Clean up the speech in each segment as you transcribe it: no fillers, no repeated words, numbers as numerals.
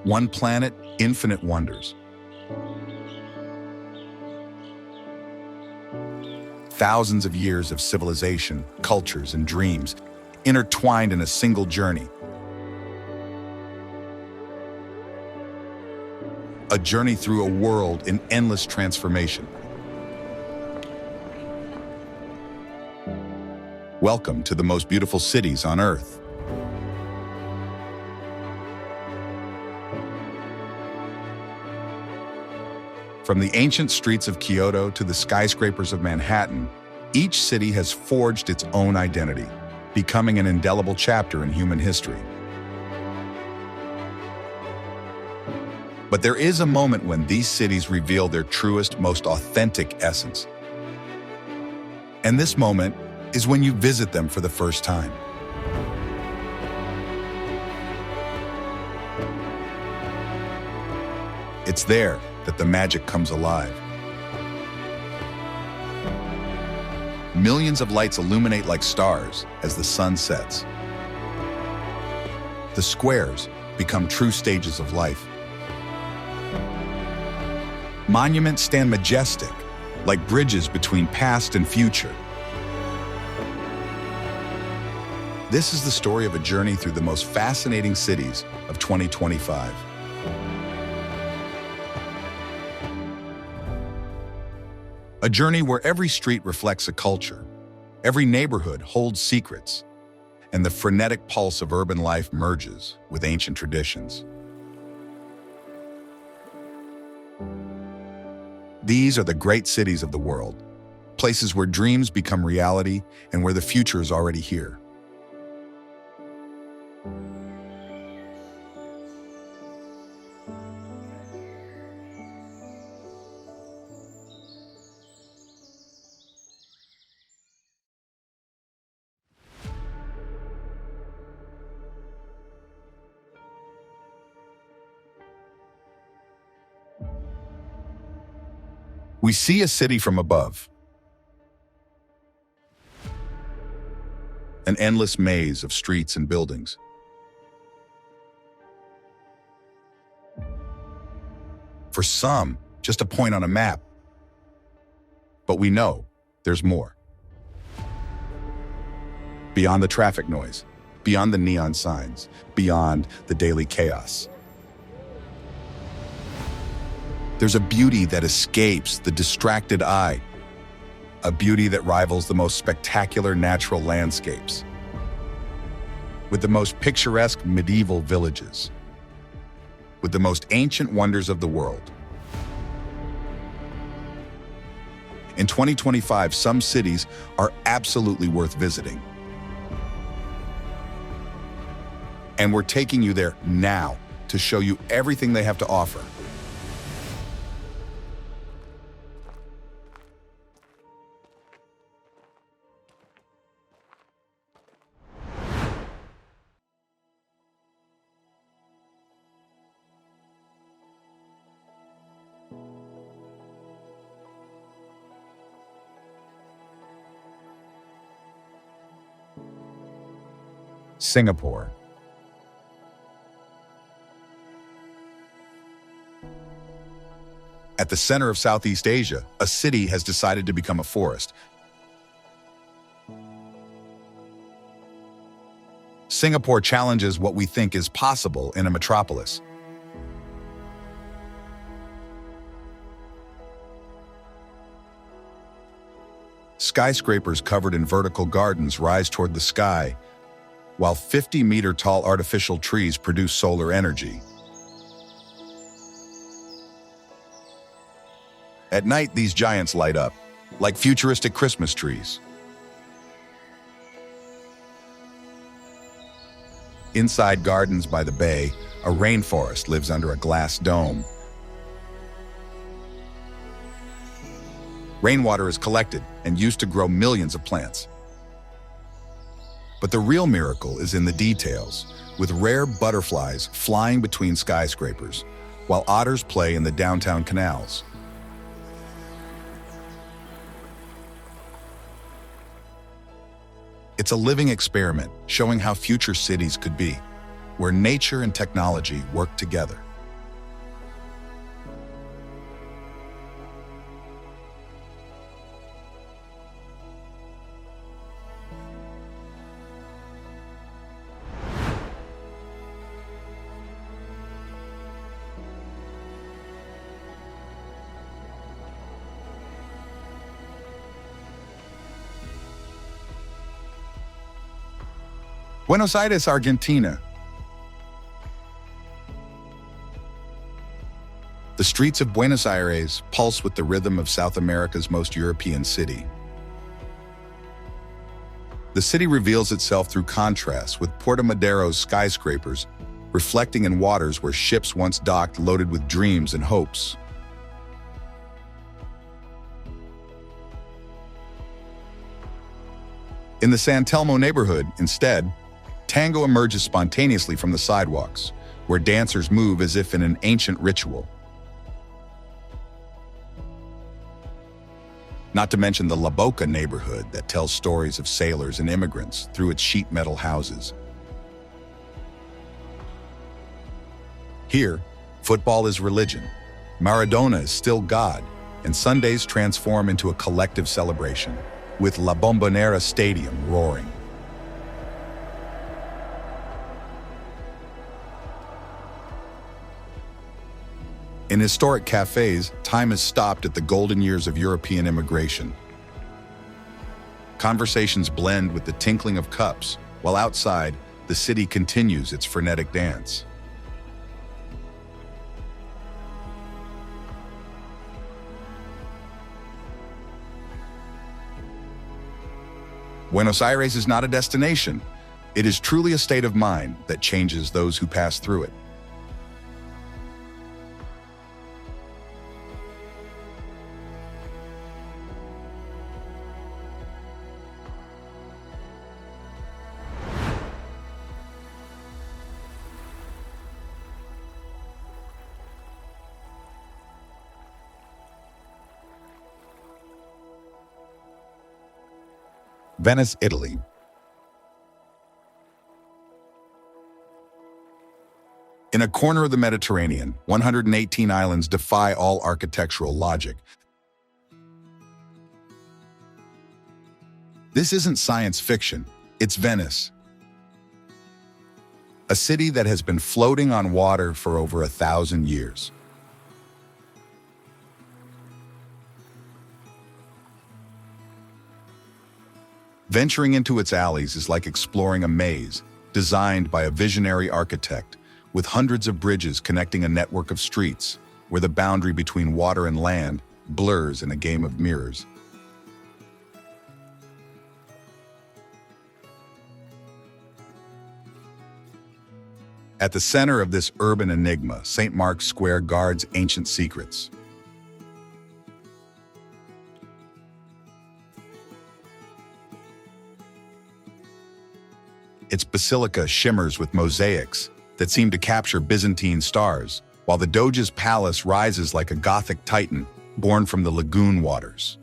One planet, infinite wonders. Thousands of years of civilization, cultures, and dreams intertwined in a single journey. A journey through a world in endless transformation. Welcome to the most beautiful cities on Earth. From the ancient streets of Kyoto to the skyscrapers of Manhattan, each city has forged its own identity, becoming an indelible chapter in human history. But there is a moment when these cities reveal their truest, most authentic essence. And this moment is when you visit them for the first time. It's there that the magic comes alive. Millions of lights illuminate like stars as the sun sets. The squares become true stages of life. Monuments stand majestic, like bridges between past and future. This is the story of a journey through the most fascinating cities of 2025. A journey where every street reflects a culture, every neighborhood holds secrets, and the frenetic pulse of urban life merges with ancient traditions. These are the great cities of the world, places where dreams become reality and where the future is already here. We see a city from above. An endless maze of streets and buildings. For some, just a point on a map. But we know there's more. Beyond the traffic noise, beyond the neon signs, beyond the daily chaos. There's a beauty that escapes the distracted eye, a beauty that rivals the most spectacular natural landscapes, with the most picturesque medieval villages, with the most ancient wonders of the world. In 2025, some cities are absolutely worth visiting. And we're taking you there now to show you everything they have to offer. Singapore. At the center of Southeast Asia, a city has decided to become a forest. Singapore challenges what we think is possible in a metropolis. Skyscrapers covered in vertical gardens rise toward the sky, while 50-meter-tall artificial trees produce solar energy. At night, these giants light up, like futuristic Christmas trees. Inside gardens by the bay, a rainforest lives under a glass dome. Rainwater is collected and used to grow millions of plants. But the real miracle is in the details, with rare butterflies flying between skyscrapers, while otters play in the downtown canals. It's a living experiment showing how future cities could be, where nature and technology work together. Buenos Aires, Argentina. The streets of Buenos Aires pulse with the rhythm of South America's most European city. The city reveals itself through contrast, with Puerto Madero's skyscrapers reflecting in waters where ships once docked loaded with dreams and hopes. In the San Telmo neighborhood, instead, tango emerges spontaneously from the sidewalks, where dancers move as if in an ancient ritual. Not to mention the La Boca neighborhood that tells stories of sailors and immigrants through its sheet metal houses. Here, football is religion, Maradona is still God, and Sundays transform into a collective celebration, with La Bombonera Stadium roaring. In historic cafes, time has stopped at the golden years of European immigration. Conversations blend with the tinkling of cups, while outside, the city continues its frenetic dance. Buenos Aires is not a destination. It is truly a state of mind that changes those who pass through it. Venice, Italy. In a corner of the Mediterranean, 118 islands defy all architectural logic. This isn't science fiction, it's Venice. A city that has been floating on water for over 1,000 years. Venturing into its alleys is like exploring a maze, designed by a visionary architect, with hundreds of bridges connecting a network of streets, where the boundary between water and land blurs in a game of mirrors. At the center of this urban enigma, St. Mark's Square guards ancient secrets. Its basilica shimmers with mosaics that seem to capture Byzantine stars, while the Doge's palace rises like a Gothic titan born from the lagoon waters.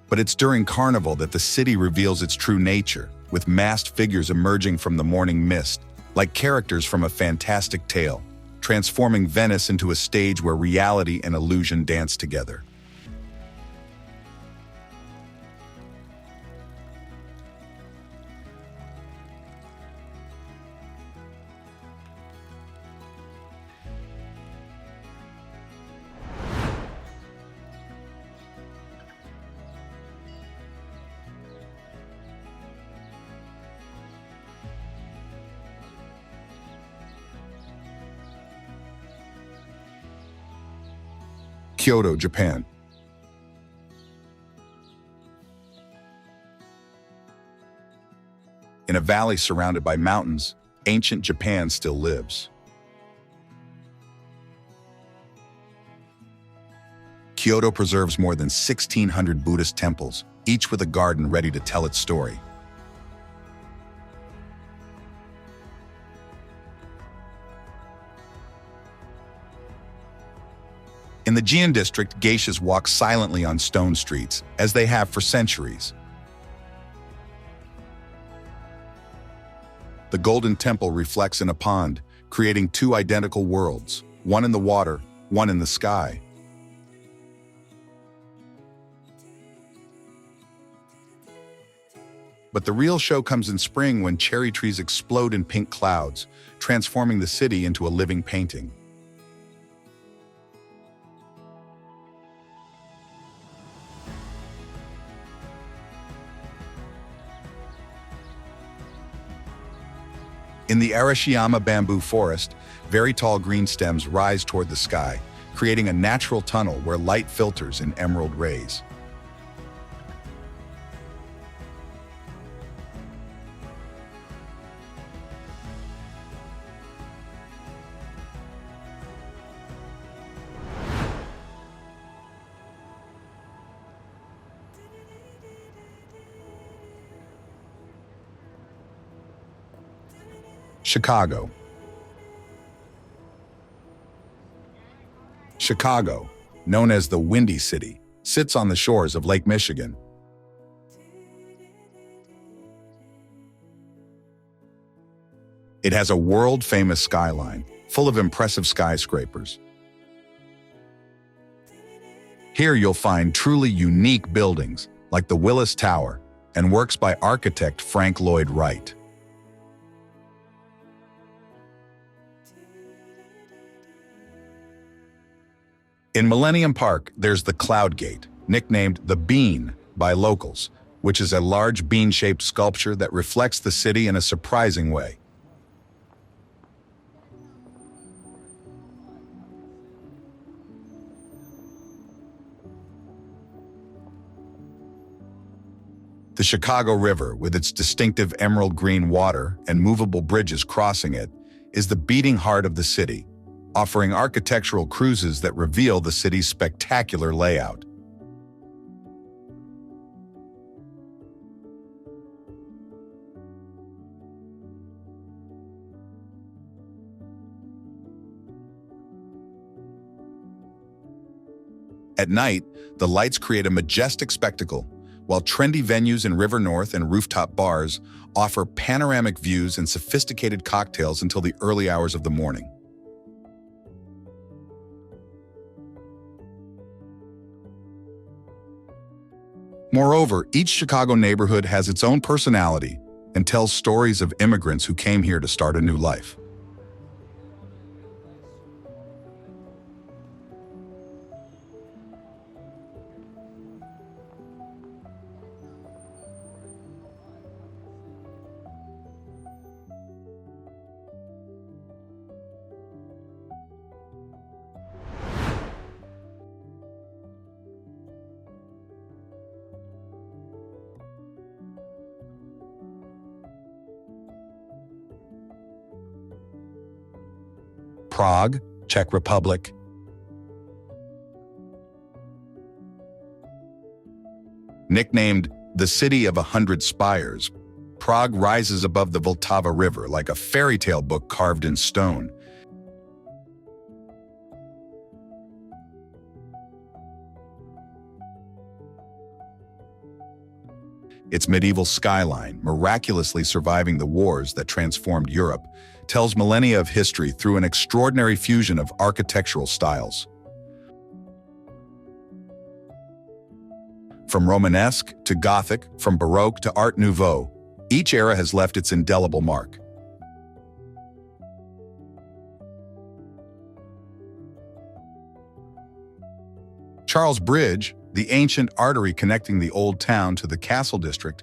But it's during Carnival that the city reveals its true nature, with masked figures emerging from the morning mist, like characters from a fantastic tale, transforming Venice into a stage where reality and illusion dance together. Kyoto, Japan. In a valley surrounded by mountains, ancient Japan still lives. Kyoto preserves more than 1,600 Buddhist temples, each with a garden ready to tell its story. In the Gion district, geishas walk silently on stone streets, as they have for centuries. The Golden Temple reflects in a pond, creating two identical worlds, one in the water, one in the sky. But the real show comes in spring when cherry trees explode in pink clouds, transforming the city into a living painting. In the Arashiyama bamboo forest, very tall green stems rise toward the sky, creating a natural tunnel where light filters in emerald rays. Chicago. Chicago, known as the Windy City, sits on the shores of Lake Michigan. It has a world-famous skyline, full of impressive skyscrapers. Here you'll find truly unique buildings, like the Willis Tower, and works by architect Frank Lloyd Wright. In Millennium Park, there's the Cloud Gate, nicknamed the Bean by locals, which is a large bean-shaped sculpture that reflects the city in a surprising way. The Chicago River, with its distinctive emerald green water and movable bridges crossing it, is the beating heart of the city, offering architectural cruises that reveal the city's spectacular layout. At night, the lights create a majestic spectacle, while trendy venues in River North and rooftop bars offer panoramic views and sophisticated cocktails until the early hours of the morning. Moreover, each Chicago neighborhood has its own personality and tells stories of immigrants who came here to start a new life. Prague, Czech Republic. Nicknamed the City of 100 Spires, Prague rises above the Vltava River like a fairy tale book carved in stone. Its medieval skyline, miraculously surviving the wars that transformed Europe, tells millennia of history through an extraordinary fusion of architectural styles. From Romanesque to Gothic, from Baroque to Art Nouveau, each era has left its indelible mark. Charles Bridge, the ancient artery connecting the old town to the castle district,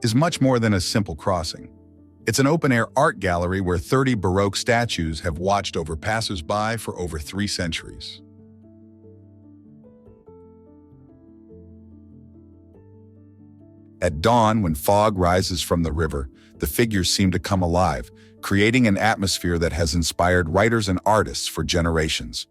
is much more than a simple crossing. It's an open-air art gallery where 30 Baroque statues have watched over passers-by for over 3 centuries. At dawn, when fog rises from the river, the figures seem to come alive, creating an atmosphere that has inspired writers and artists for generations.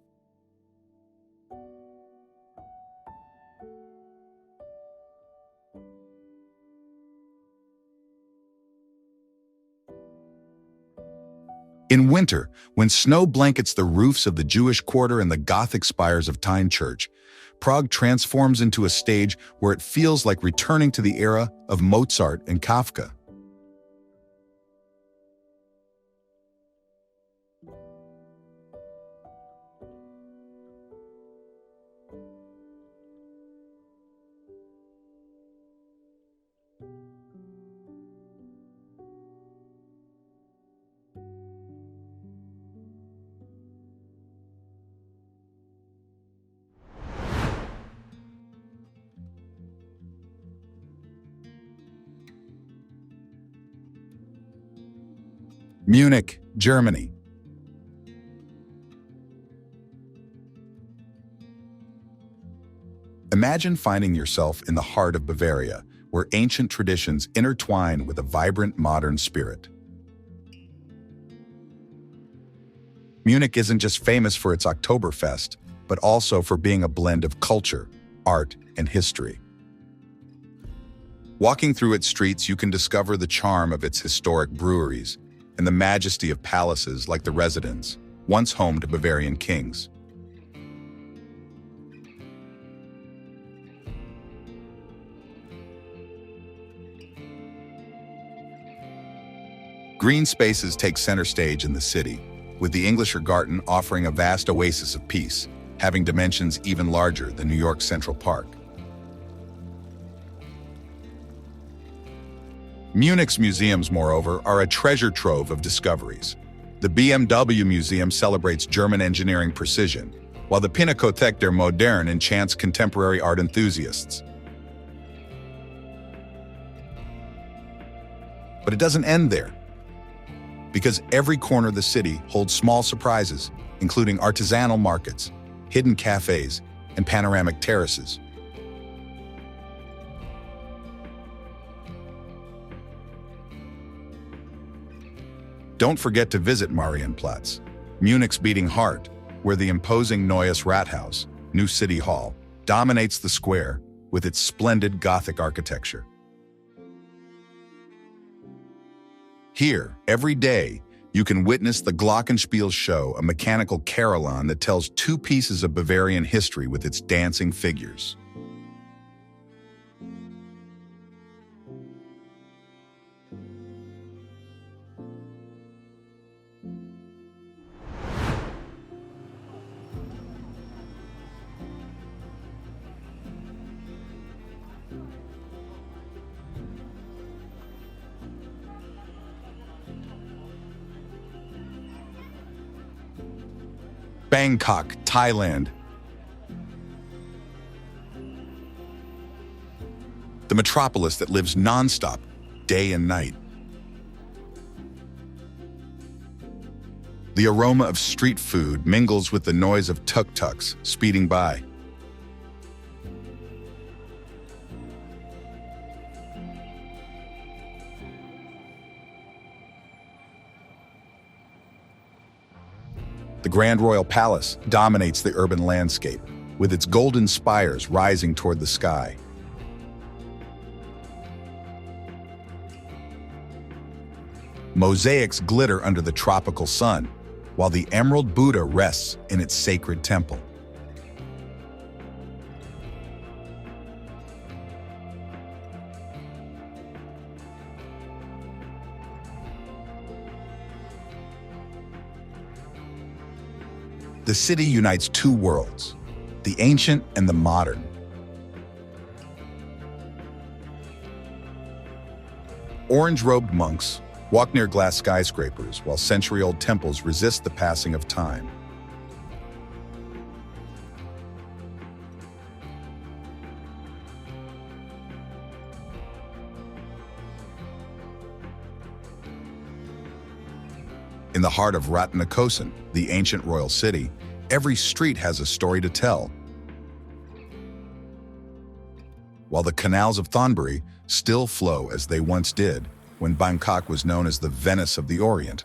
In winter, when snow blankets the roofs of the Jewish Quarter and the Gothic spires of Tyne Church, Prague transforms into a stage where it feels like returning to the era of Mozart and Kafka. Munich, Germany. Imagine finding yourself in the heart of Bavaria, where ancient traditions intertwine with a vibrant modern spirit. Munich isn't just famous for its Oktoberfest, but also for being a blend of culture, art, and history. Walking through its streets, you can discover the charm of its historic breweries and the majesty of palaces like the Residence, once home to Bavarian kings. Green spaces take center stage in the city, with the Englischer Garten offering a vast oasis of peace, having dimensions even larger than New York's Central Park. Munich's museums, moreover, are a treasure trove of discoveries. The BMW Museum celebrates German engineering precision, while the Pinakothek der Moderne enchants contemporary art enthusiasts. But it doesn't end there, because every corner of the city holds small surprises, including artisanal markets, hidden cafes, and panoramic terraces. Don't forget to visit Marienplatz, Munich's beating heart, where the imposing Neues Rathaus, New City Hall, dominates the square with its splendid Gothic architecture. Here, every day, you can witness the Glockenspiel show, a mechanical carillon that tells two pieces of Bavarian history with its dancing figures. Bangkok, Thailand. The metropolis that lives non-stop, day and night. The aroma of street food mingles with the noise of tuk-tuks speeding by. The Grand Royal Palace dominates the urban landscape, with its golden spires rising toward the sky. Mosaics glitter under the tropical sun, while the Emerald Buddha rests in its sacred temple. The city unites two worlds, the ancient and the modern. Orange-robed monks walk near glass skyscrapers while century-old temples resist the passing of time. In the heart of Ratnakosin, the ancient royal city, every street has a story to tell. While the canals of Thonburi still flow as they once did when Bangkok was known as the Venice of the Orient.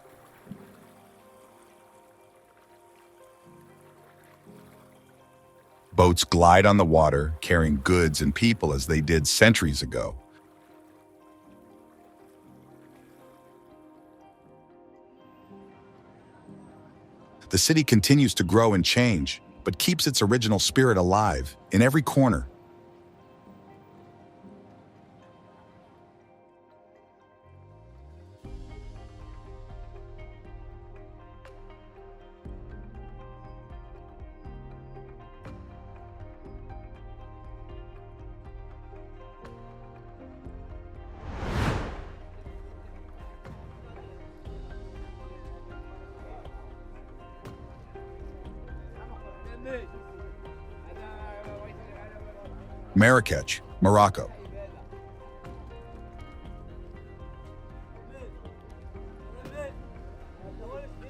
Boats glide on the water, carrying goods and people as they did centuries ago. The city continues to grow and change, but keeps its original spirit alive in every corner. Marrakech, Morocco.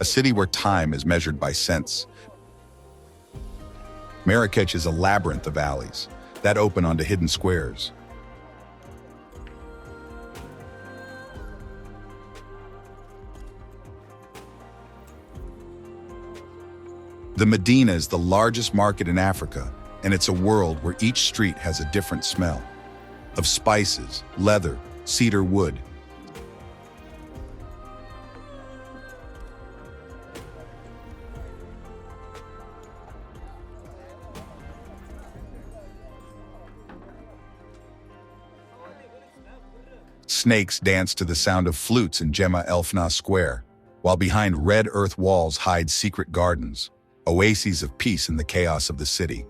city where time is measured by cents. Marrakech is a labyrinth of alleys that open onto hidden squares. The Medina is the largest market in Africa, and it's a world where each street has a different smell of spices, leather, cedar wood. Snakes dance to the sound of flutes in Gemma Elfna Square, while behind red earth walls hide secret gardens, oases of peace in the chaos of the city.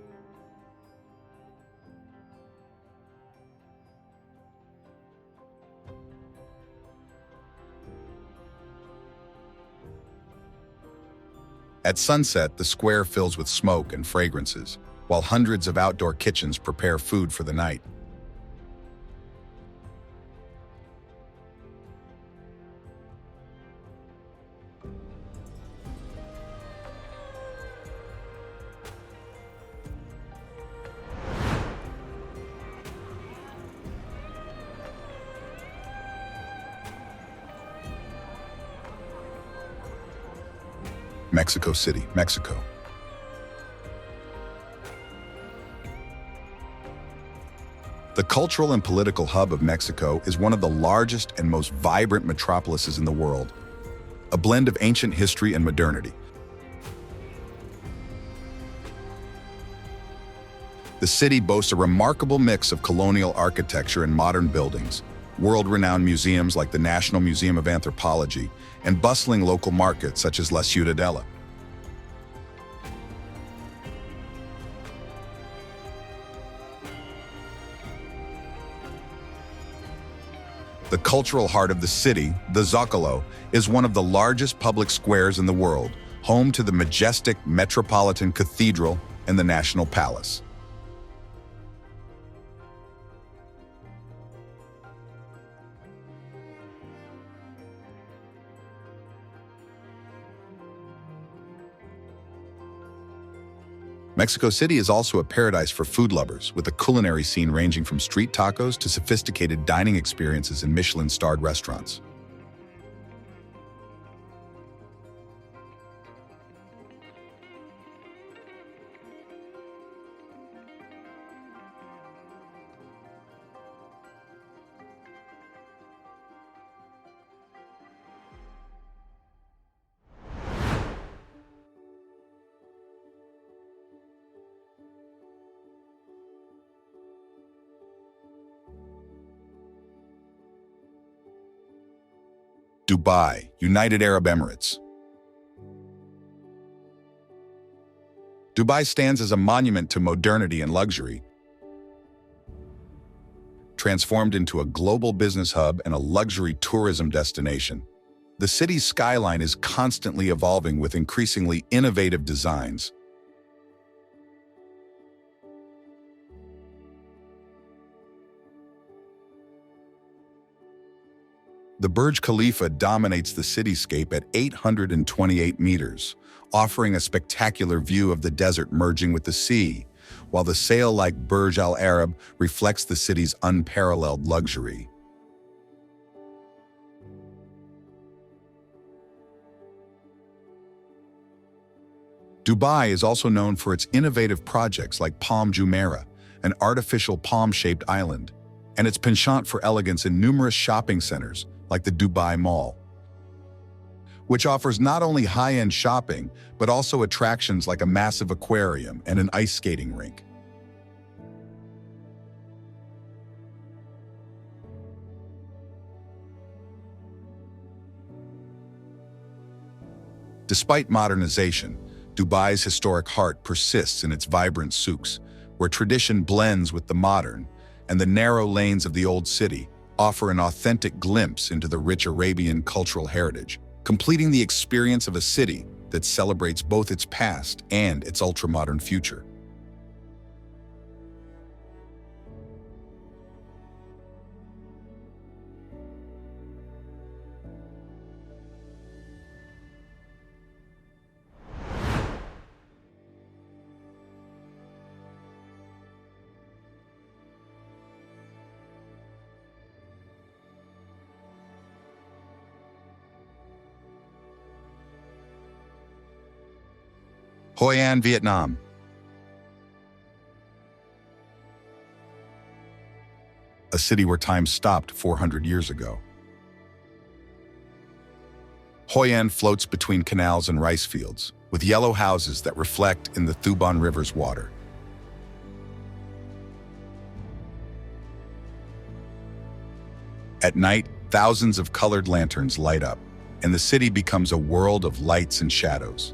At sunset, the square fills with smoke and fragrances, while hundreds of outdoor kitchens prepare food for the night. Mexico City, Mexico. The cultural and political hub of Mexico is one of the largest and most vibrant metropolises in the world, a blend of ancient history and modernity. The city boasts a remarkable mix of colonial architecture and modern buildings, world-renowned museums like the National Museum of Anthropology, and bustling local markets such as La Ciudadela. The cultural heart of the city, the Zócalo, is one of the largest public squares in the world, home to the majestic Metropolitan Cathedral and the National Palace. Mexico City is also a paradise for food lovers, with a culinary scene ranging from street tacos to sophisticated dining experiences in Michelin-starred restaurants. Dubai, United Arab Emirates. Dubai stands as a monument to modernity and luxury, transformed into a global business hub and a luxury tourism destination. The city's skyline is constantly evolving with increasingly innovative designs. The Burj Khalifa dominates the cityscape at 828 meters, offering a spectacular view of the desert merging with the sea, while the sail-like Burj Al Arab reflects the city's unparalleled luxury. Dubai is also known for its innovative projects like Palm Jumeirah, an artificial palm-shaped island, and its penchant for elegance in numerous shopping centers, like the Dubai Mall, which offers not only high-end shopping, but also attractions like a massive aquarium and an ice skating rink. Despite modernization, Dubai's historic heart persists in its vibrant souks, where tradition blends with the modern, and the narrow lanes of the old city offer an authentic glimpse into the rich Arabian cultural heritage, completing the experience of a city that celebrates both its past and its ultra-modern future. Hoi An, Vietnam. A city where time stopped 400 years ago. Hoi An floats between canals and rice fields, with yellow houses that reflect in the Thu Bon River's water. At night, thousands of colored lanterns light up, and the city becomes a world of lights and shadows.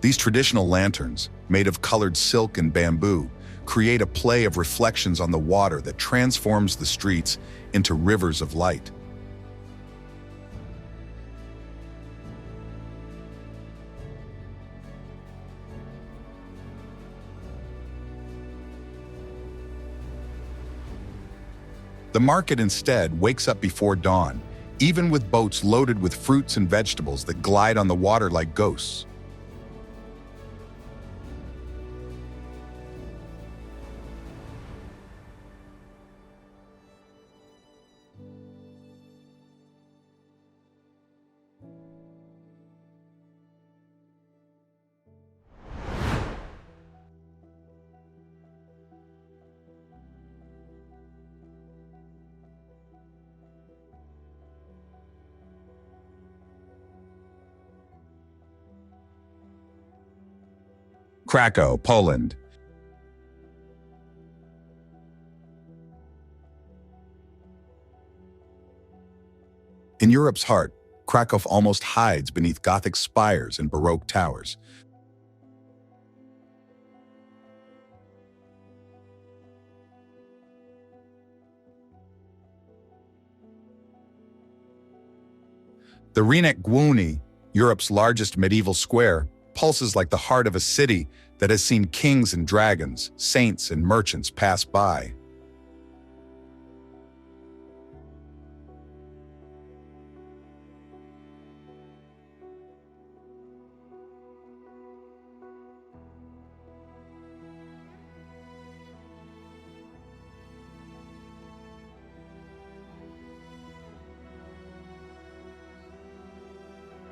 These traditional lanterns, made of colored silk and bamboo, create a play of reflections on the water that transforms the streets into rivers of light. The market instead wakes up before dawn, even with boats loaded with fruits and vegetables that glide on the water like ghosts. Krakow, Poland. In Europe's heart, Krakow almost hides beneath Gothic spires and Baroque towers. The Rynek Główny, Europe's largest medieval square, pulses like the heart of a city that has seen kings and dragons, saints and merchants pass by.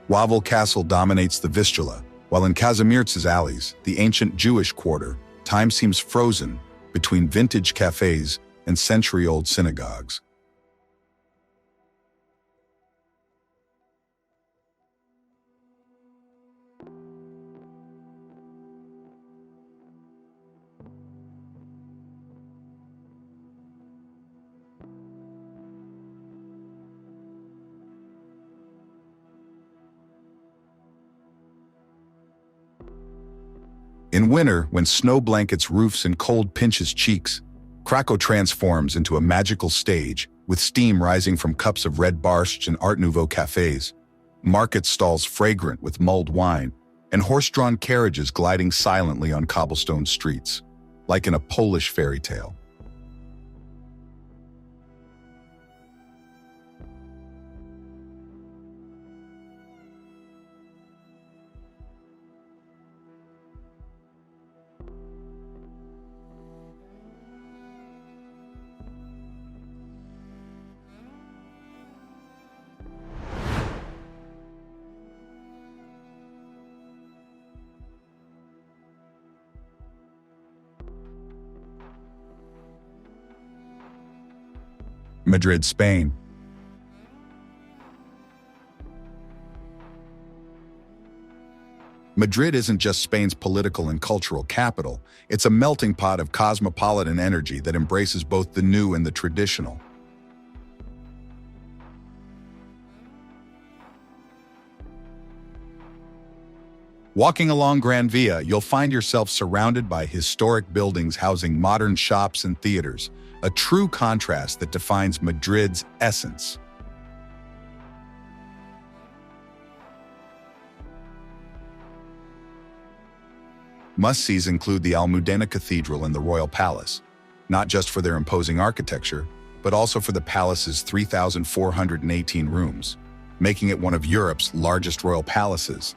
Wawel Castle dominates the Vistula, while in Kazimierz's alleys, the ancient Jewish quarter, time seems frozen between vintage cafes and century-old synagogues. In winter, when snow blankets roofs and cold pinches cheeks, Krakow transforms into a magical stage with steam rising from cups of red borscht and Art Nouveau cafes, market stalls fragrant with mulled wine, and horse-drawn carriages gliding silently on cobblestone streets, like in a Polish fairy tale. Madrid, Spain. Madrid isn't just Spain's political and cultural capital, it's a melting pot of cosmopolitan energy that embraces both the new and the traditional. Walking along Gran Via, you'll find yourself surrounded by historic buildings housing modern shops and theaters, a true contrast that defines Madrid's essence. Must-sees include the Almudena Cathedral and the Royal Palace, not just for their imposing architecture, but also for the palace's 3,418 rooms, making it one of Europe's largest royal palaces.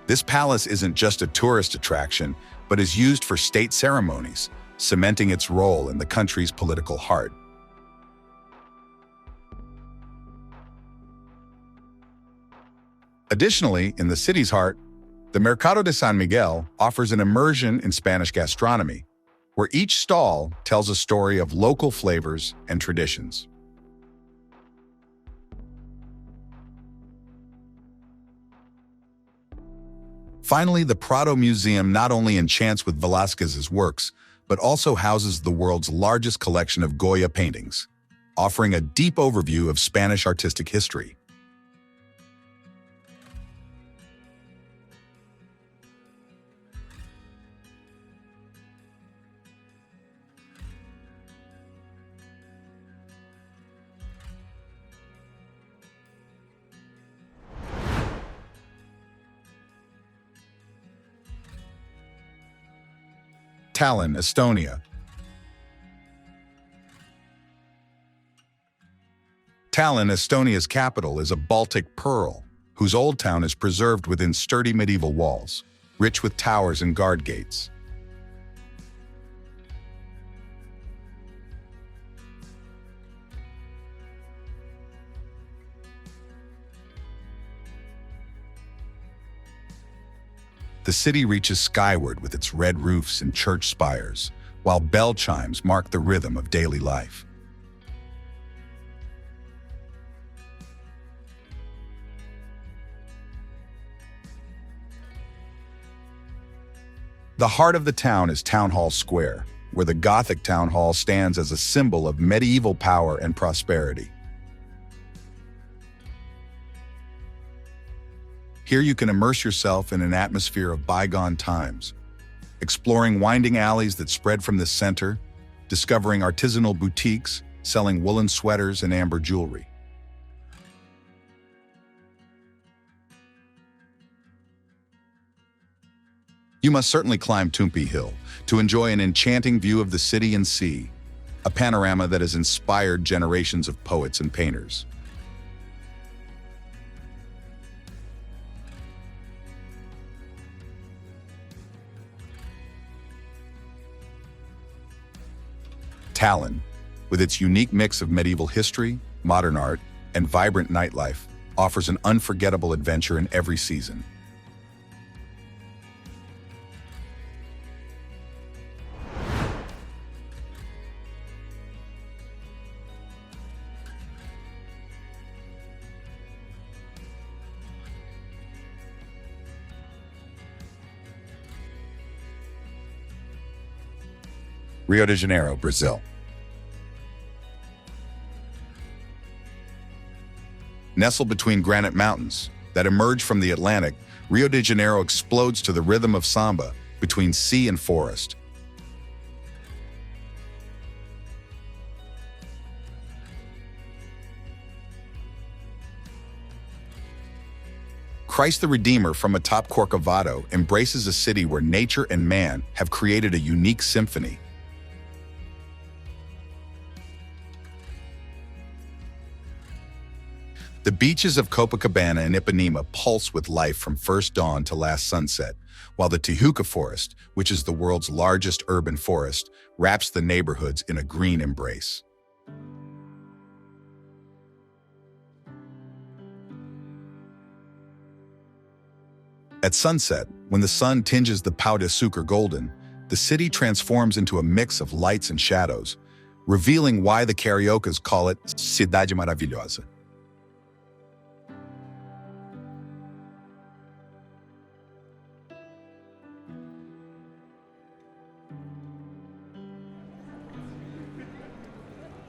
This palace isn't just a tourist attraction, but is used for state ceremonies, cementing its role in the country's political heart. Additionally, in the city's heart, the Mercado de San Miguel offers an immersion in Spanish gastronomy, where each stall tells a story of local flavors and traditions. Finally, the Prado Museum not only enchants with Velázquez's works, but also houses the world's largest collection of Goya paintings, offering a deep overview of Spanish artistic history. Tallinn, Estonia. Tallinn, Estonia's capital, is a Baltic pearl, whose old town is preserved within sturdy medieval walls, rich with towers and guard gates. The city reaches skyward with its red roofs and church spires, while bell chimes mark the rhythm of daily life. The heart of the town is Town Hall Square, where the Gothic Town Hall stands as a symbol of medieval power and prosperity. Here you can immerse yourself in an atmosphere of bygone times, exploring winding alleys that spread from the center, discovering artisanal boutiques selling woolen sweaters and amber jewelry. You must certainly climb Tumpi Hill to enjoy an enchanting view of the city and sea, a panorama that has inspired generations of poets and painters. Tallinn, with its unique mix of medieval history, modern art, and vibrant nightlife, offers an unforgettable adventure in every season. Rio de Janeiro, Brazil. Nestled between granite mountains that emerge from the Atlantic, Rio de Janeiro explodes to the rhythm of samba between sea and forest. Christ the Redeemer from atop Corcovado embraces a city where nature and man have created a unique symphony. The beaches of Copacabana and Ipanema pulse with life from first dawn to last sunset, while the Tijuca Forest, which is the world's largest urban forest, wraps the neighborhoods in a green embrace. At sunset, when the sun tinges the Pau de Sucre golden, the city transforms into a mix of lights and shadows, revealing why the Cariocas call it Cidade Maravilhosa.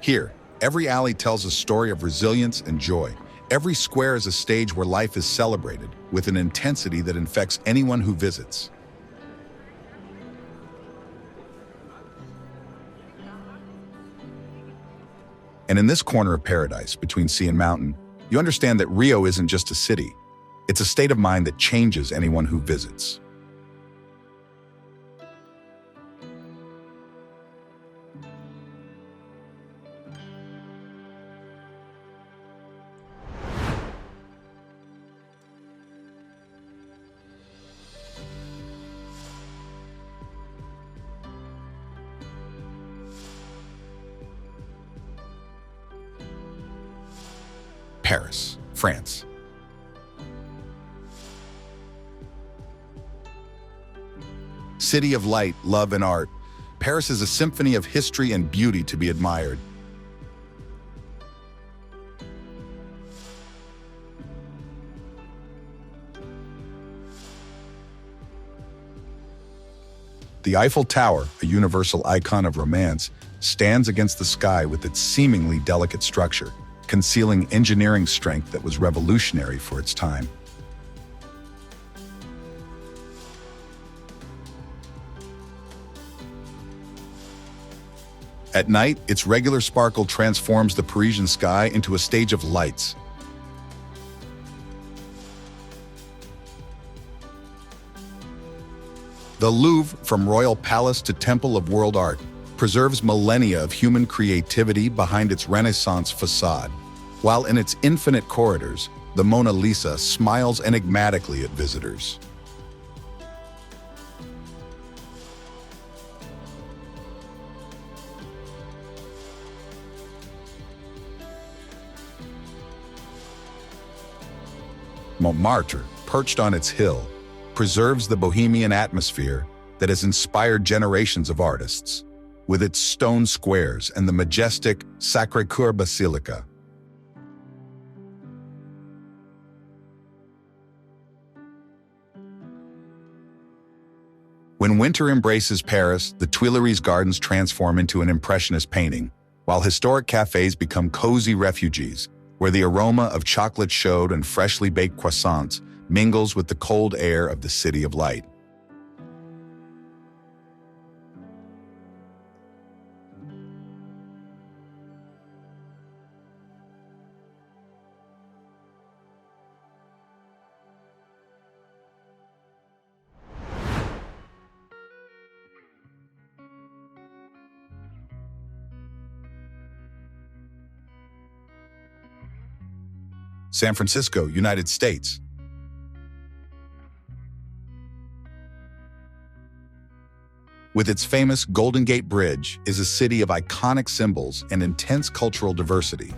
Here, every alley tells a story of resilience and joy. Every square is a stage where life is celebrated with an intensity that infects anyone who visits. And in this corner of paradise, between sea and mountain, you understand that Rio isn't just a city. It's a state of mind that changes anyone who visits. Paris, France. City of light, love, and art, Paris is a symphony of history and beauty to be admired. The Eiffel Tower, a universal icon of romance, stands against the sky with its seemingly delicate structure, concealing engineering strength that was revolutionary for its time. At night, its regular sparkle transforms the Parisian sky into a stage of lights. The Louvre, from Royal Palace to Temple of World Art, preserves millennia of human creativity behind its Renaissance facade, while in its infinite corridors, the Mona Lisa smiles enigmatically at visitors. Montmartre, perched on its hill, preserves the bohemian atmosphere that has inspired generations of artists, with its stone squares and the majestic Sacré-Cœur Basilica. When winter embraces Paris, the Tuileries Gardens transform into an impressionist painting, while historic cafes become cozy refuges, where the aroma of chocolate chaud and freshly baked croissants mingles with the cold air of the City of Light. San Francisco, United States. With its famous Golden Gate Bridge, is a city of iconic symbols and intense cultural diversity.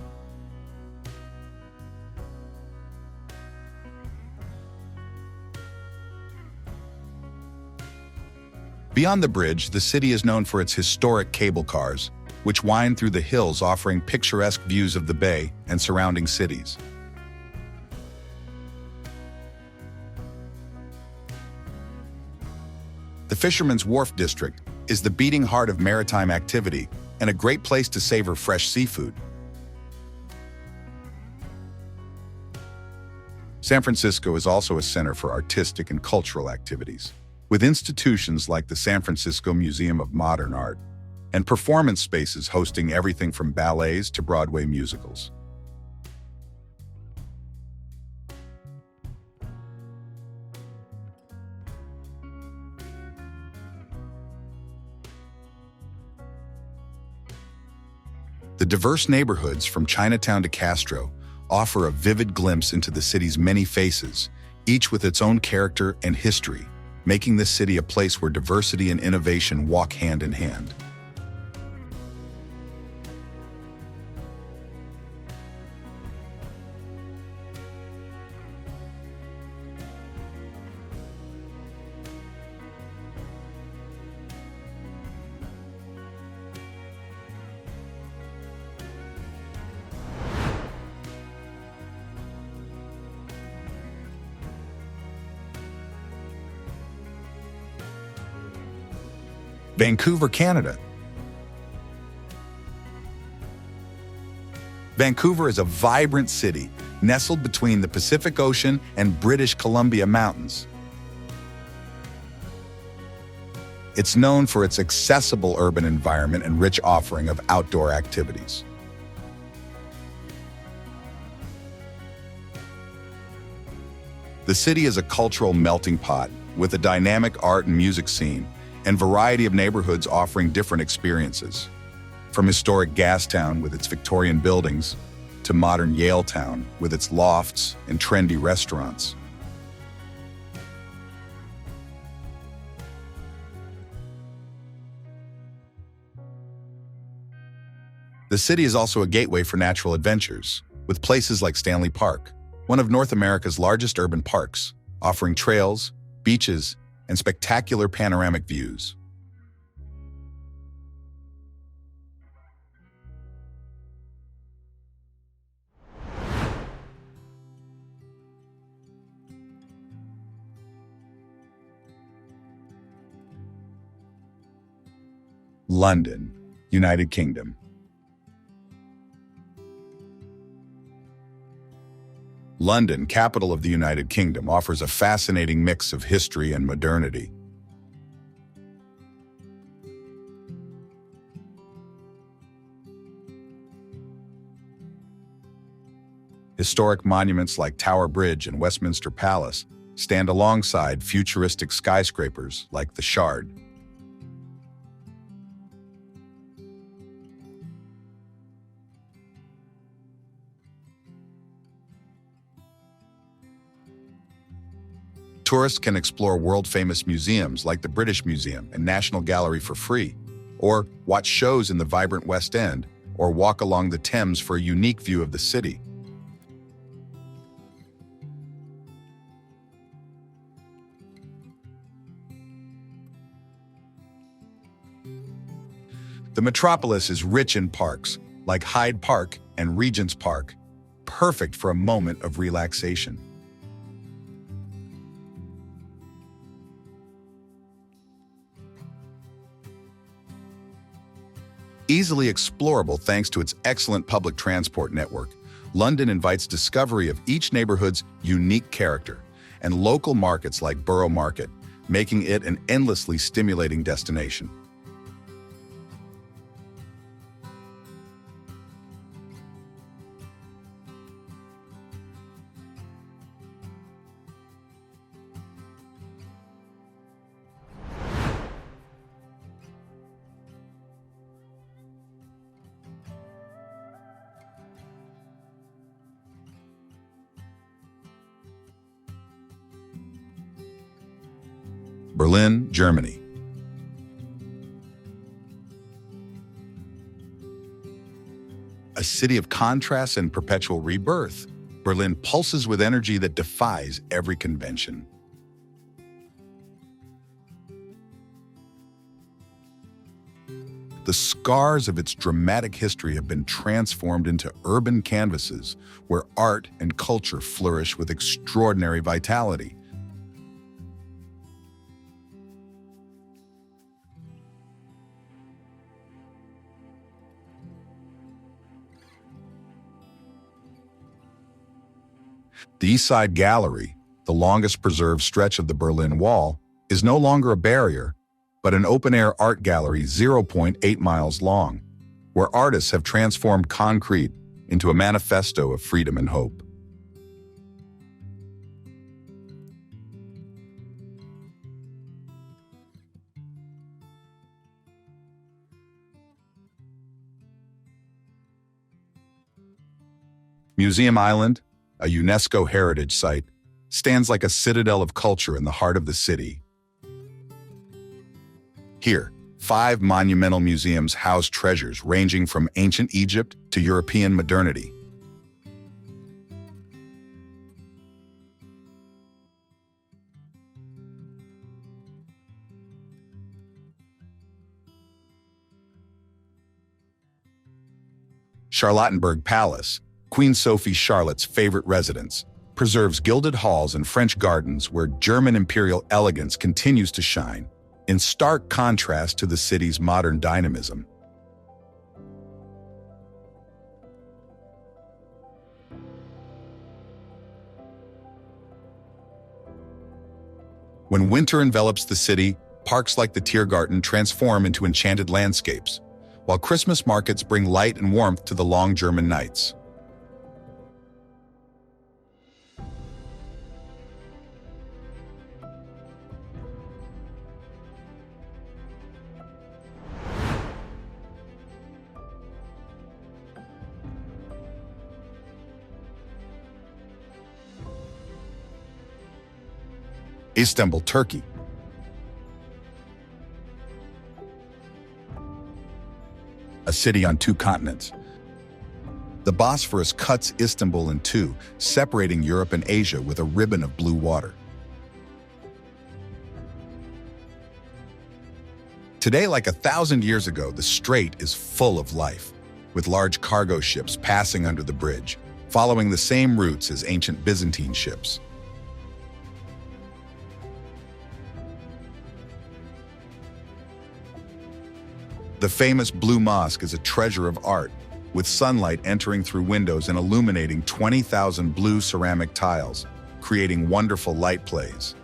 Beyond the bridge, the city is known for its historic cable cars, which wind through the hills offering picturesque views of the bay and surrounding cities. The Fisherman's Wharf District is the beating heart of maritime activity and a great place to savor fresh seafood. San Francisco is also a center for artistic and cultural activities, with institutions like the San Francisco Museum of Modern Art and performance spaces hosting everything from ballets to Broadway musicals. The diverse neighborhoods from Chinatown to Castro offer a vivid glimpse into the city's many faces, each with its own character and history, making this city a place where diversity and innovation walk hand in hand. Vancouver, Canada. Vancouver is a vibrant city nestled between the Pacific Ocean and British Columbia Mountains. It's known for its accessible urban environment and rich offering of outdoor activities. The city is a cultural melting pot with a dynamic art and music scene and variety of neighborhoods offering different experiences. From historic Gastown with its Victorian buildings to modern Yaletown with its lofts and trendy restaurants. The city is also a gateway for natural adventures, with places like Stanley Park, one of North America's largest urban parks, offering trails, beaches, and spectacular panoramic views. London, United Kingdom. London, capital of the United Kingdom, offers a fascinating mix of history and modernity. Historic monuments like Tower Bridge and Westminster Palace stand alongside futuristic skyscrapers like the Shard. Tourists can explore world-famous museums like the British Museum and National Gallery for free, or watch shows in the vibrant West End, or walk along the Thames for a unique view of the city. The metropolis is rich in parks, like Hyde Park and Regent's Park, perfect for a moment of relaxation. Easily explorable thanks to its excellent public transport network, London invites discovery of each neighborhood's unique character and local markets like Borough Market, making it an endlessly stimulating destination. Berlin, Germany. A city of contrast and perpetual rebirth, Berlin pulses with energy that defies every convention. The scars of its dramatic history have been transformed into urban canvases where art and culture flourish with extraordinary vitality. The East Side Gallery, the longest preserved stretch of the Berlin Wall, is no longer a barrier, but an open-air art gallery 0.8 miles long, where artists have transformed concrete into a manifesto of freedom and hope. Museum Island, a UNESCO heritage site, stands like a citadel of culture in the heart of the city. Here, 5 monumental museums house treasures ranging from ancient Egypt to European modernity. Charlottenburg Palace, Queen Sophie Charlotte's favorite residence, preserves gilded halls and French gardens where German imperial elegance continues to shine, in stark contrast to the city's modern dynamism. When winter envelops the city, parks like the Tiergarten transform into enchanted landscapes, while Christmas markets bring light and warmth to the long German nights. Istanbul, Turkey. A city on 2 continents. The Bosphorus cuts Istanbul in two, separating Europe and Asia with a ribbon of blue water. Today, like 1,000 years ago, the strait is full of life, with large cargo ships passing under the bridge, following the same routes as ancient Byzantine ships. The famous Blue Mosque is a treasure of art, with sunlight entering through windows and illuminating 20,000 blue ceramic tiles, creating wonderful light plays.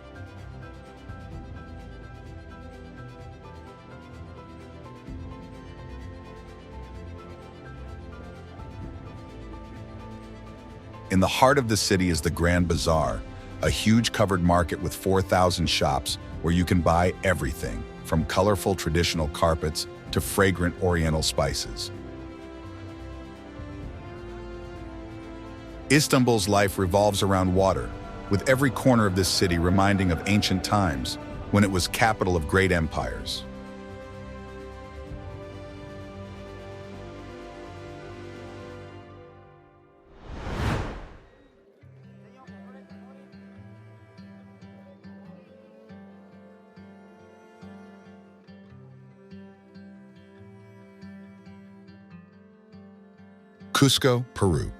In the heart of the city is the Grand Bazaar, a huge covered market with 4,000 shops where you can buy everything, from colorful traditional carpets to fragrant oriental spices. Istanbul's life revolves around water, with every corner of this city reminding of ancient times when it was capital of great empires. Cusco, Peru.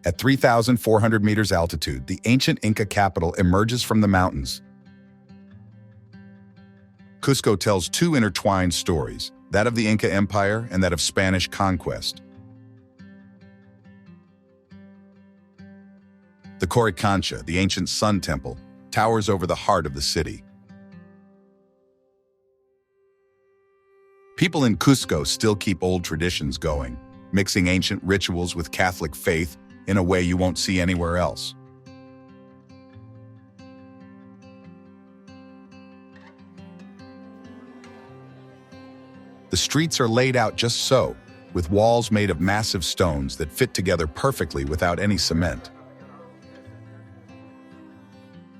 At 3,400 meters altitude, the ancient Inca capital emerges from the mountains. Cusco tells two intertwined stories, that of the Inca Empire and that of Spanish conquest. The Coricancha, the ancient sun temple, towers over the heart of the city. People in Cusco still keep old traditions going, mixing ancient rituals with Catholic faith in a way you won't see anywhere else. The streets are laid out just so, with walls made of massive stones that fit together perfectly without any cement.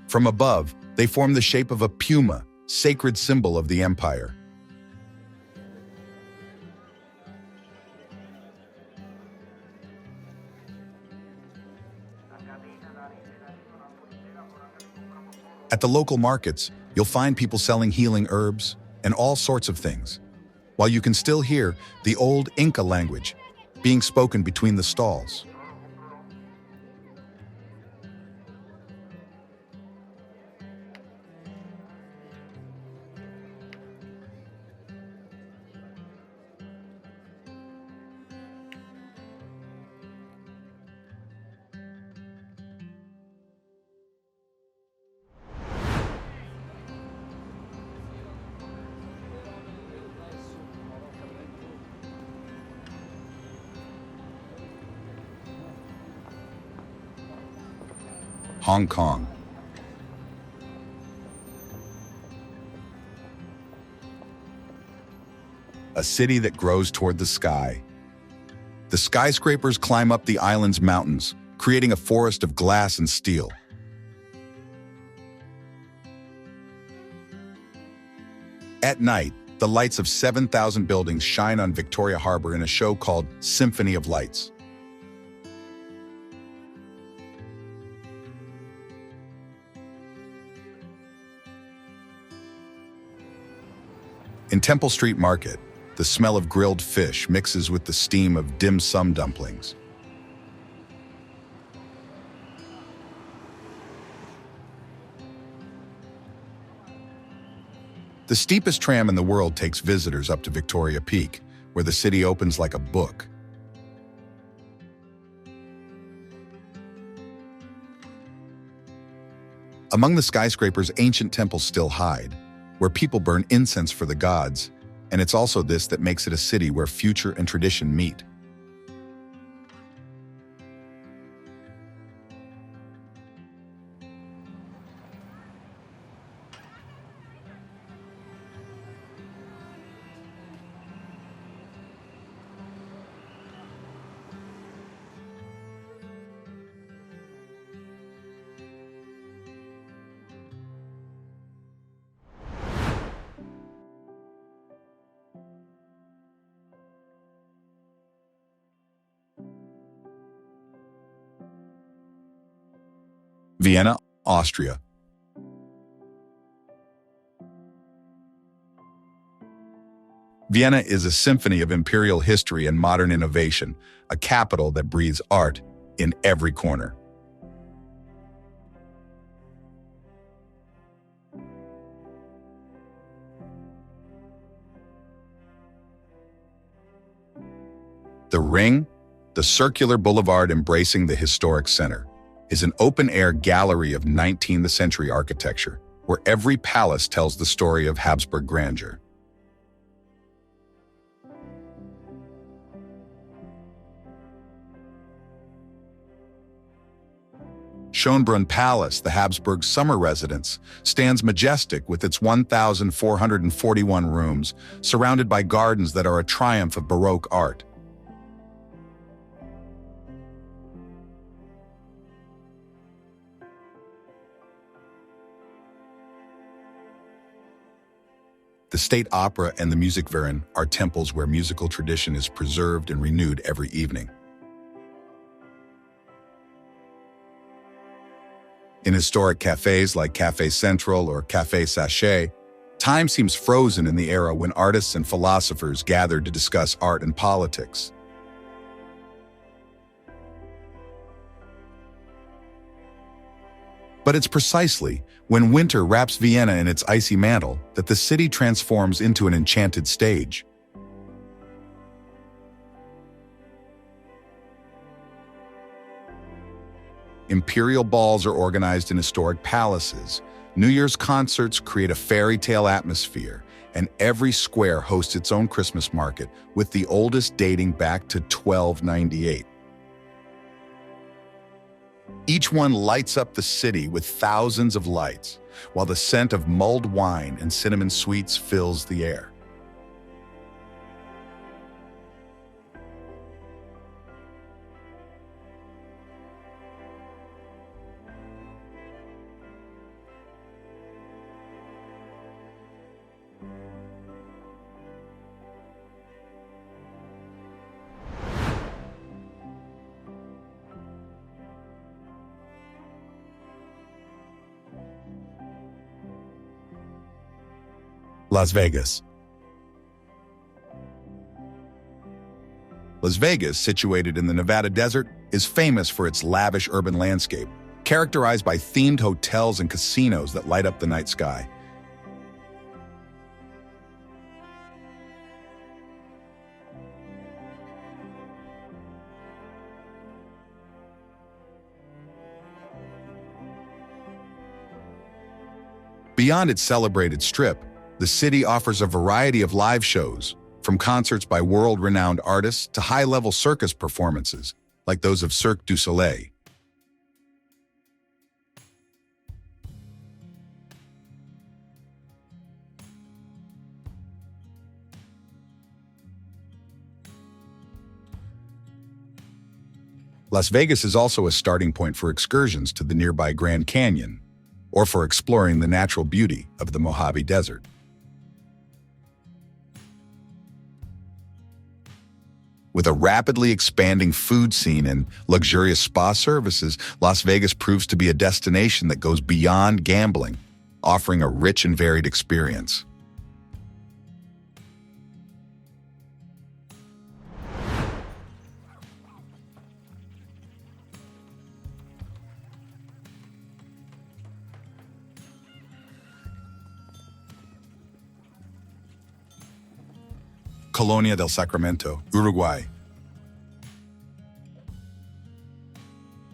From above, they form the shape of a puma, sacred symbol of the empire. At the local markets, you'll find people selling healing herbs and all sorts of things, while you can still hear the old Inca language being spoken between the stalls. Hong Kong. A city that grows toward the sky. The skyscrapers climb up the island's mountains, creating a forest of glass and steel. At night, the lights of 7,000 buildings shine on Victoria Harbor in a show called Symphony of Lights. In Temple Street Market, the smell of grilled fish mixes with the steam of dim sum dumplings. The steepest tram in the world takes visitors up to Victoria Peak, where the city opens like a book. Among the skyscrapers, ancient temples still hide, where people burn incense for the gods, and it's also this that makes it a city where future and tradition meet. Vienna, Austria. Vienna is a symphony of imperial history and modern innovation, a capital that breathes art in every corner. The Ring, the circular boulevard embracing the historic center, is an open-air gallery of 19th century architecture, where every palace tells the story of Habsburg grandeur. Schönbrunn Palace, the Habsburg summer residence, stands majestic with its 1,441 rooms, surrounded by gardens that are a triumph of Baroque art. The State Opera and the Musikverein are temples where musical tradition is preserved and renewed every evening. In historic cafes like Café Central or Café Sachet, time seems frozen in the era when artists and philosophers gathered to discuss art and politics. But it's precisely when winter wraps Vienna in its icy mantle that the city transforms into an enchanted stage. Imperial balls are organized in historic palaces. New Year's concerts create a fairy tale atmosphere, and every square hosts its own Christmas market, with the oldest dating back to 1298. Each one lights up the city with thousands of lights, while the scent of mulled wine and cinnamon sweets fills the air. Las Vegas. Las Vegas, situated in the Nevada desert, is famous for its lavish urban landscape, characterized by themed hotels and casinos that light up the night sky. Beyond its celebrated strip, the city offers a variety of live shows, from concerts by world-renowned artists to high-level circus performances, like those of Cirque du Soleil. Las Vegas is also a starting point for excursions to the nearby Grand Canyon, or for exploring the natural beauty of the Mojave Desert. With a rapidly expanding food scene and luxurious spa services, Las Vegas proves to be a destination that goes beyond gambling, offering a rich and varied experience. Colonia del Sacramento, Uruguay.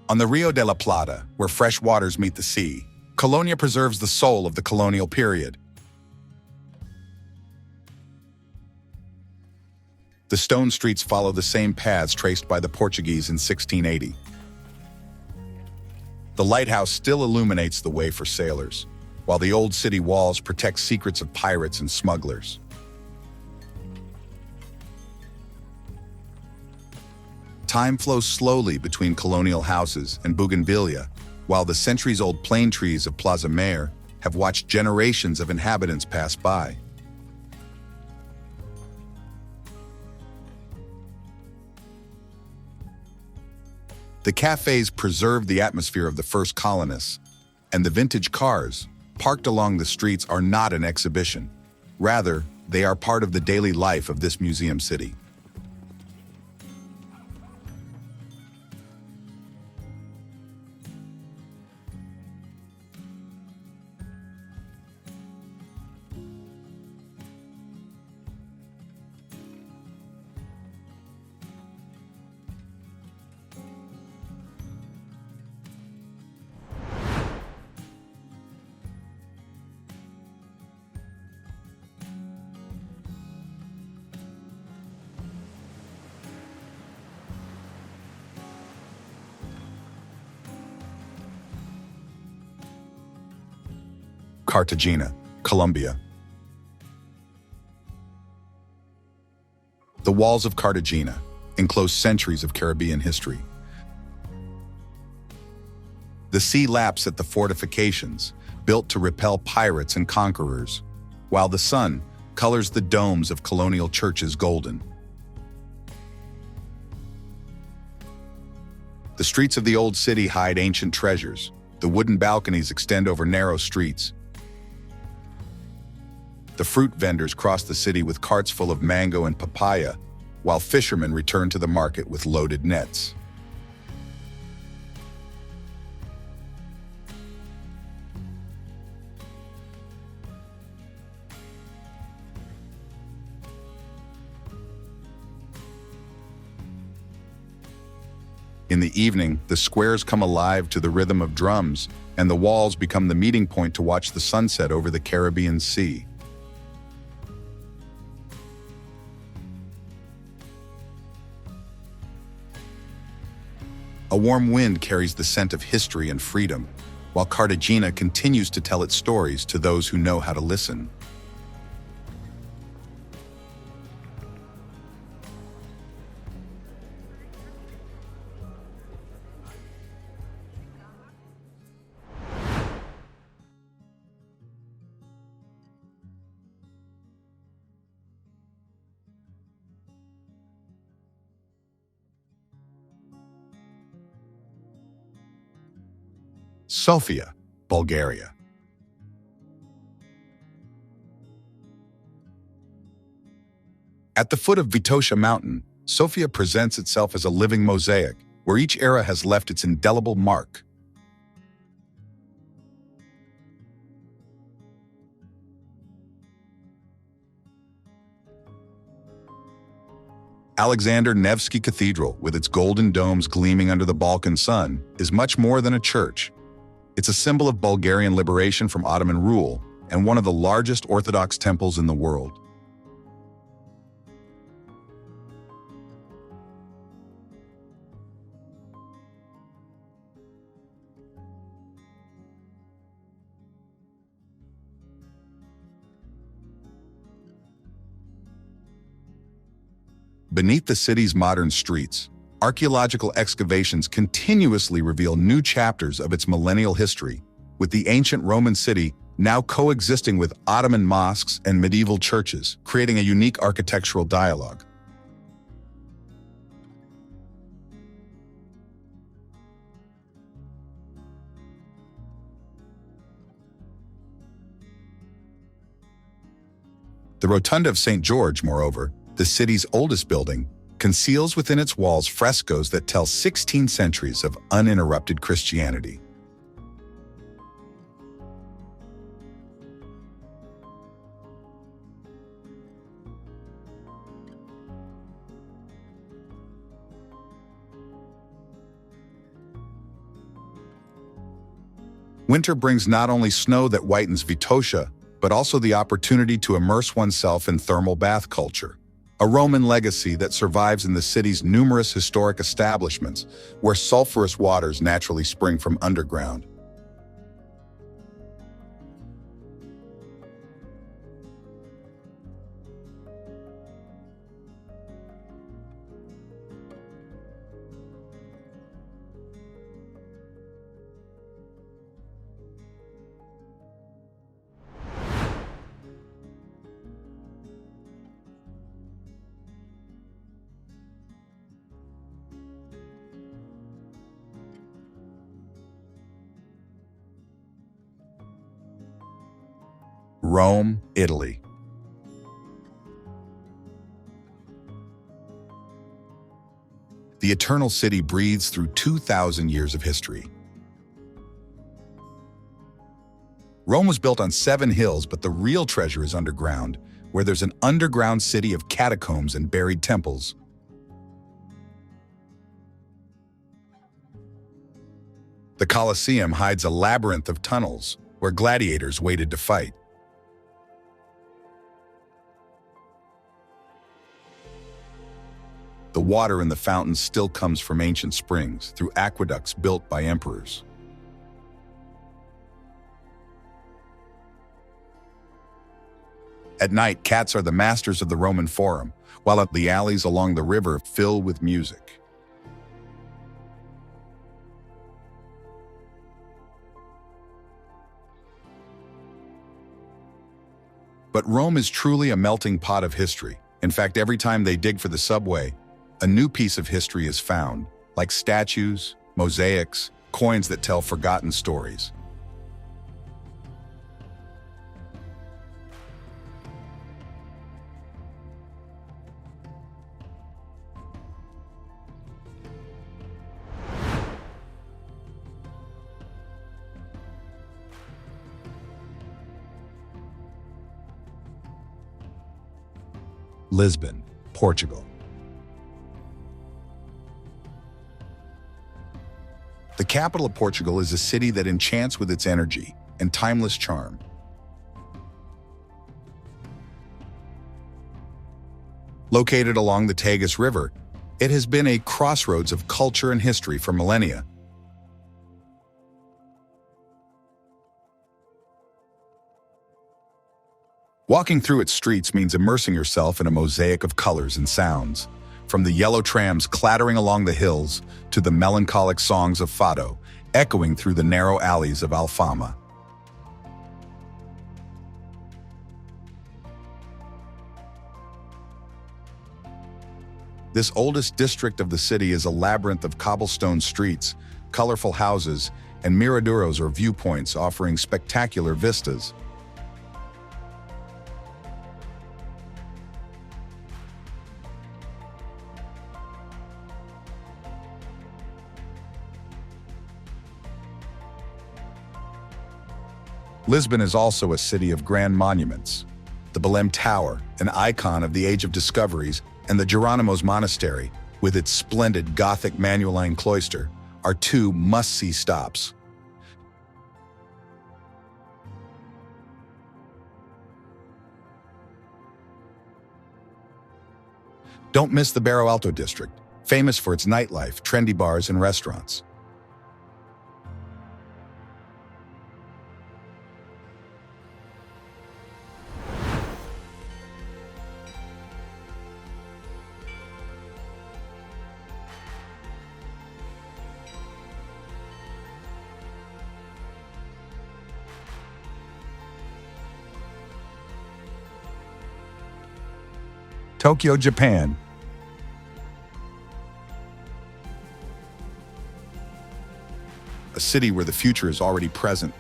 On the Rio de la Plata, where fresh waters meet the sea, Colonia preserves the soul of the colonial period. The stone streets follow the same paths traced by the Portuguese in 1680. The lighthouse still illuminates the way for sailors, while the old city walls protect secrets of pirates and smugglers. Time flows slowly between colonial houses and bougainvillea, while the centuries-old plane trees of Plaza Mayor have watched generations of inhabitants pass by. The cafes preserve the atmosphere of the first colonists, and the vintage cars, parked along the streets, are not an exhibition. Rather, they are part of the daily life of this museum city. Cartagena, Colombia. The walls of Cartagena enclose centuries of Caribbean history. The sea laps at the fortifications, built to repel pirates and conquerors, while the sun colors the domes of colonial churches golden. The streets of the old city hide ancient treasures. The wooden balconies extend over narrow streets. The fruit vendors cross the city with carts full of mango and papaya, while fishermen return to the market with loaded nets. In the evening, the squares come alive to the rhythm of drums, and the walls become the meeting point to watch the sunset over the Caribbean Sea. A warm wind carries the scent of history and freedom, while Cartagena continues to tell its stories to those who know how to listen. Sofia, Bulgaria. At the foot of Vitosha Mountain, Sofia presents itself as a living mosaic, where each era has left its indelible mark. Alexander Nevsky Cathedral, with its golden domes gleaming under the Balkan sun, is much more than a church. It's a symbol of Bulgarian liberation from Ottoman rule and one of the largest Orthodox temples in the world. Beneath the city's modern streets, archaeological excavations continuously reveal new chapters of its millennial history, with the ancient Roman city now coexisting with Ottoman mosques and medieval churches, creating a unique architectural dialogue. The Rotunda of St. George, moreover, the city's oldest building, conceals within its walls frescoes that tell 16 centuries of uninterrupted Christianity. Winter brings not only snow that whitens Vitosha, but also the opportunity to immerse oneself in thermal bath culture, a Roman legacy that survives in the city's numerous historic establishments, where sulfurous waters naturally spring from underground. Rome, Italy. The Eternal City breathes through 2,000 years of history. Rome was built on 7 hills, but the real treasure is underground, where there's an underground city of catacombs and buried temples. The Colosseum hides a labyrinth of tunnels where gladiators waited to fight. The water in the fountains still comes from ancient springs through aqueducts built by emperors. At night, cats are the masters of the Roman Forum, while the alleys along the river fill with music. But Rome is truly a melting pot of history. In fact, every time they dig for the subway, a new piece of history is found, like statues, mosaics, coins that tell forgotten stories. Lisbon, Portugal. The capital of Portugal is a city that enchants with its energy and timeless charm. Located along the Tagus River, it has been a crossroads of culture and history for millennia. Walking through its streets means immersing yourself in a mosaic of colors and sounds, from the yellow trams clattering along the hills to the melancholic songs of Fado, echoing through the narrow alleys of Alfama. This oldest district of the city is a labyrinth of cobblestone streets, colorful houses, and miradouros or viewpoints offering spectacular vistas. Lisbon is also a city of grand monuments. The Belém Tower, an icon of the Age of Discoveries, and the Jerónimos Monastery, with its splendid Gothic Manueline cloister, are 2 must-see stops. Don't miss the Barro Alto district, famous for its nightlife, trendy bars, and restaurants. Tokyo, Japan. A city where the future is already present.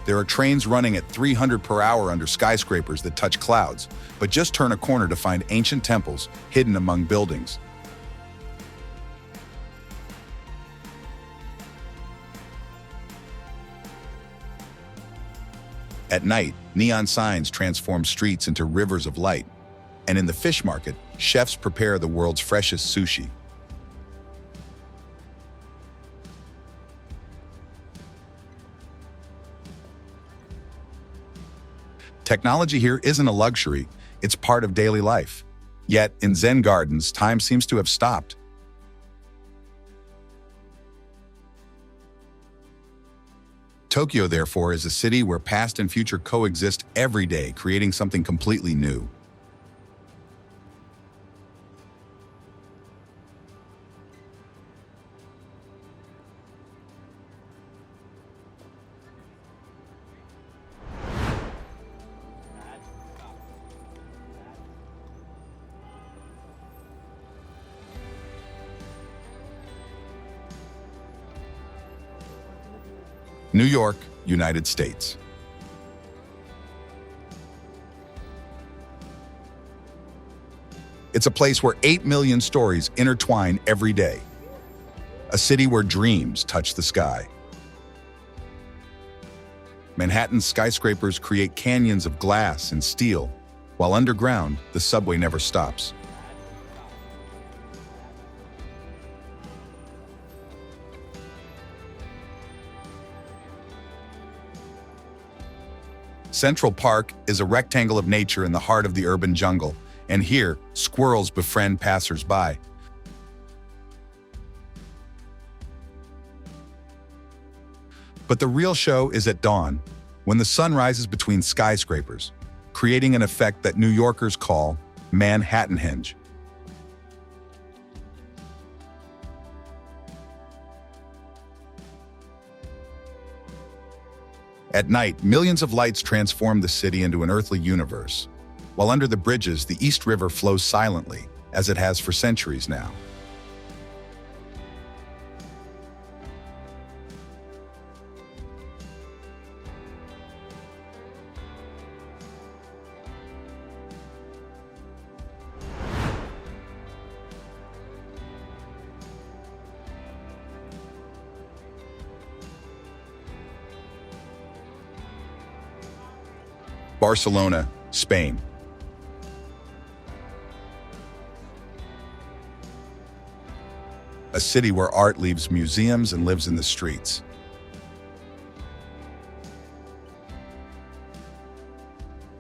There are trains running at 300 per hour under skyscrapers that touch clouds, but just turn a corner to find ancient temples hidden among buildings. At night, neon signs transform streets into rivers of light, and in the fish market, chefs prepare the world's freshest sushi. Technology here isn't a luxury, it's part of daily life. Yet, in Zen gardens, time seems to have stopped. Tokyo, therefore, is a city where past and future coexist every day, creating something completely new. New York, United States. It's a place where 8 million stories intertwine every day. A city where dreams touch the sky. Manhattan's skyscrapers create canyons of glass and steel, while underground, the subway never stops. Central Park is a rectangle of nature in the heart of the urban jungle, and here, squirrels befriend passers-by. But the real show is at dawn, when the sun rises between skyscrapers, creating an effect that New Yorkers call Manhattanhenge. At night, millions of lights transform the city into an earthly universe, while under the bridges, the East River flows silently, as it has for centuries now. Barcelona, Spain. A city where art leaves museums and lives in the streets.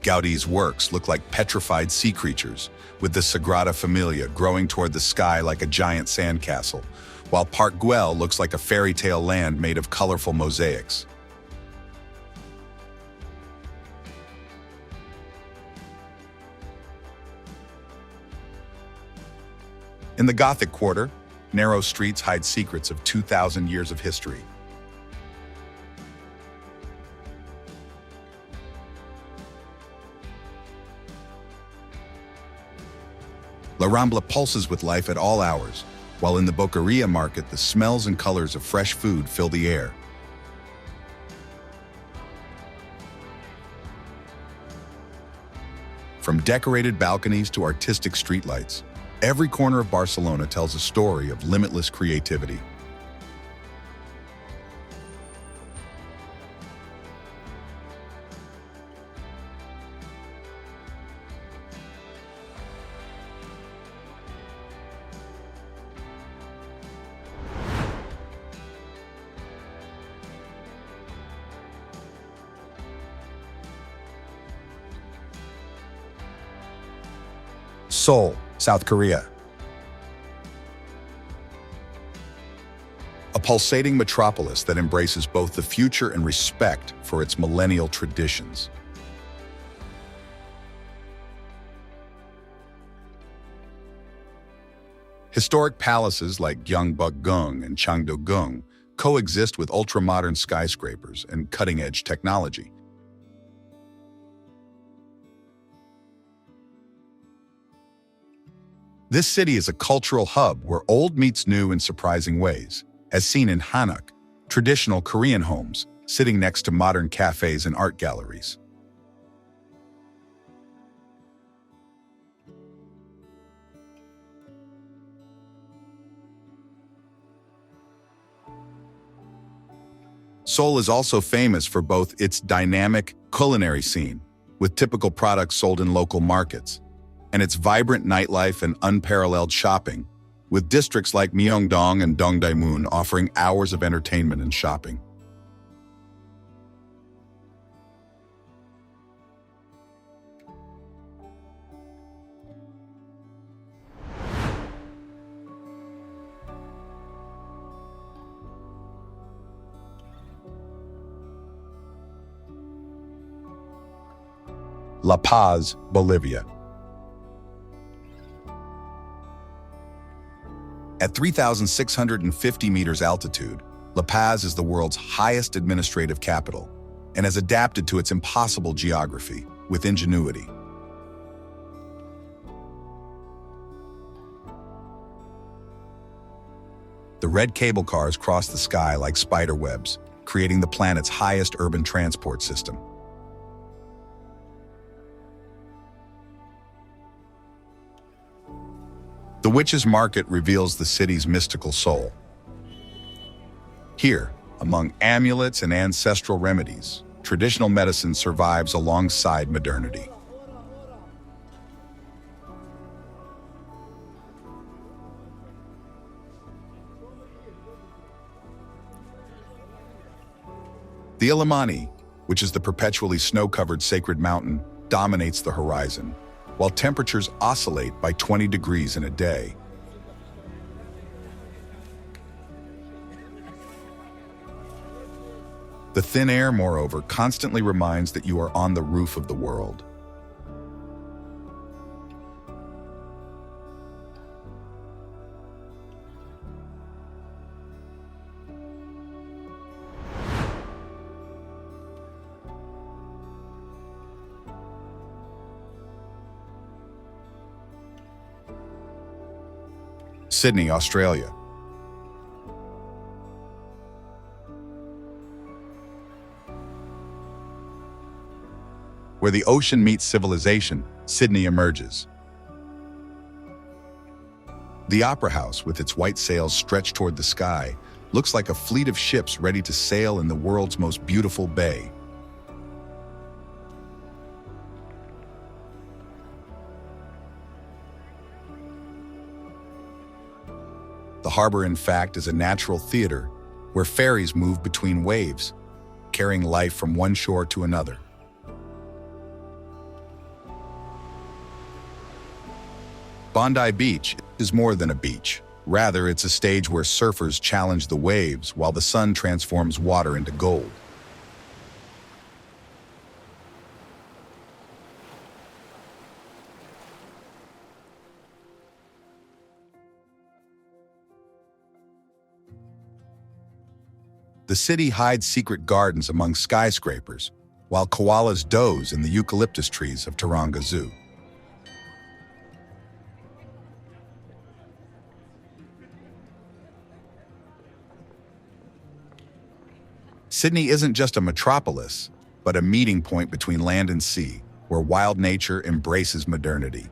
Gaudi's works look like petrified sea creatures, with the Sagrada Familia growing toward the sky like a giant sandcastle, while Park Güell looks like a fairy tale land made of colorful mosaics. In the Gothic Quarter, narrow streets hide secrets of 2,000 years of history. La Rambla pulses with life at all hours, while in the Boqueria market, the smells and colors of fresh food fill the air. From decorated balconies to artistic streetlights, every corner of Barcelona tells a story of limitless creativity. Seoul, South Korea. A pulsating metropolis that embraces both the future and respect for its millennial traditions. Historic palaces like Gyeongbokgung and Changdeokgung coexist with ultra-modern skyscrapers and cutting-edge technology. This city is a cultural hub where old meets new in surprising ways, as seen in Hanok, traditional Korean homes sitting next to modern cafes and art galleries. Seoul is also famous for both its dynamic culinary scene, with typical products sold in local markets, and its vibrant nightlife and unparalleled shopping, with districts like Myeongdong and Dongdaemun offering hours of entertainment and shopping. La Paz, Bolivia. At 3,650 meters altitude, La Paz is the world's highest administrative capital and has adapted to its impossible geography with ingenuity. The red cable cars cross the sky like spider webs, creating the planet's highest urban transport system. The Witch's Market reveals the city's mystical soul. Here, among amulets and ancestral remedies, traditional medicine survives alongside modernity. The Illimani, which is the perpetually snow-covered sacred mountain, dominates the horizon, while temperatures oscillate by 20 degrees in a day. The thin air, moreover, constantly reminds that you are on the roof of the world. Sydney, Australia. Where the ocean meets civilization, Sydney emerges. The Opera House, with its white sails stretched toward the sky, looks like a fleet of ships ready to sail in the world's most beautiful bay. The harbor, in fact, is a natural theater where ferries move between waves, carrying life from one shore to another. Bondi Beach is more than a beach. Rather, it's a stage where surfers challenge the waves while the sun transforms water into gold. The city hides secret gardens among skyscrapers, while koalas doze in the eucalyptus trees of Taronga Zoo. Sydney isn't just a metropolis, but a meeting point between land and sea, where wild nature embraces modernity.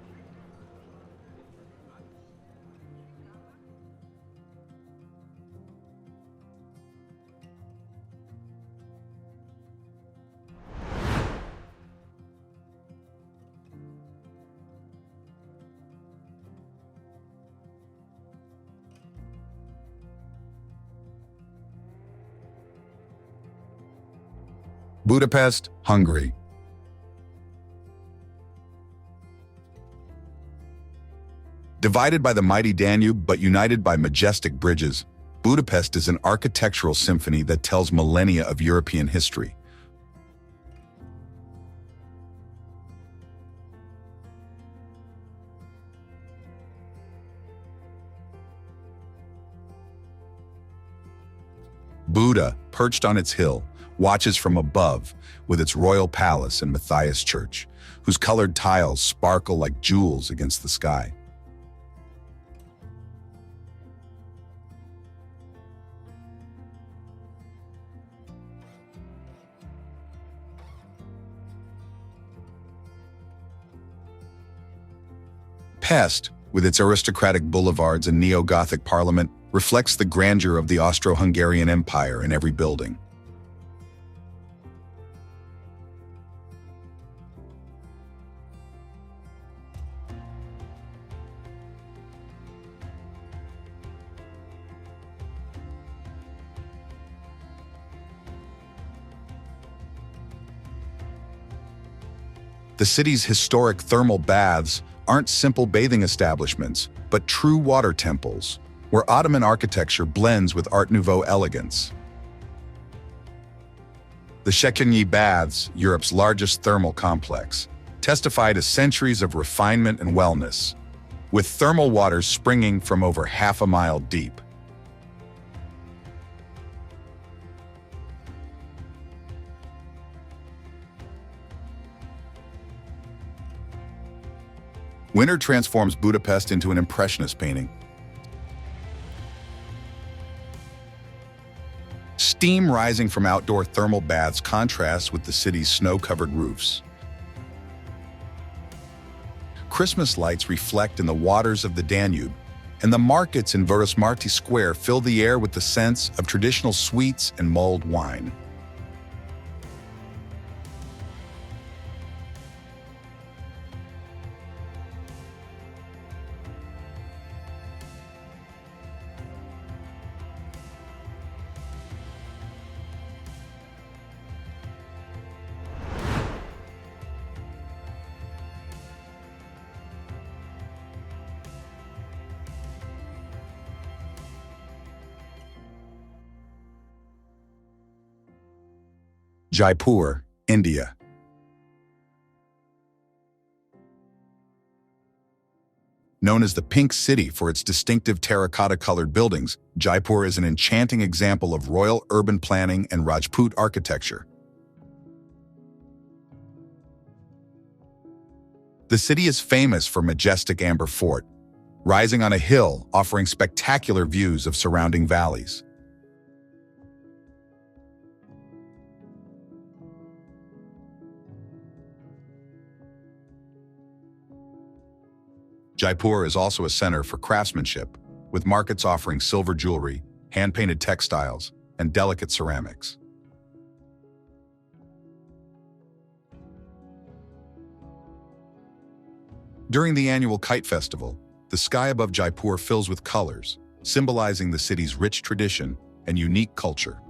Budapest, Hungary. Divided by the mighty Danube but united by majestic bridges, Budapest is an architectural symphony that tells millennia of European history. Buda, perched on its hill, watches from above with its royal palace and Matthias Church, whose colored tiles sparkle like jewels against the sky. Pest, with its aristocratic boulevards and neo-Gothic parliament, reflects the grandeur of the Austro-Hungarian Empire in every building. The city's historic thermal baths aren't simple bathing establishments, but true water temples, where Ottoman architecture blends with Art Nouveau elegance. The Széchenyi Baths, Europe's largest thermal complex, testify to centuries of refinement and wellness, with thermal waters springing from over half a mile deep. Winter transforms Budapest into an impressionist painting. steam rising from outdoor thermal baths contrasts with the city's snow-covered roofs. Christmas lights reflect in the waters of the Danube, and the markets in Vörösmarty Square fill the air with the sense of traditional sweets and mulled wine. Jaipur, India. Known as the Pink City for its distinctive terracotta-colored buildings, Jaipur is an enchanting example of royal urban planning and Rajput architecture. The city is famous for majestic amber fort, rising on a hill offering spectacular views of surrounding valleys. Jaipur is also a center for craftsmanship, with markets offering silver jewelry, hand-painted textiles, and delicate ceramics. During the annual Kite Festival, the sky above Jaipur fills with colors, symbolizing the city's rich tradition and unique culture.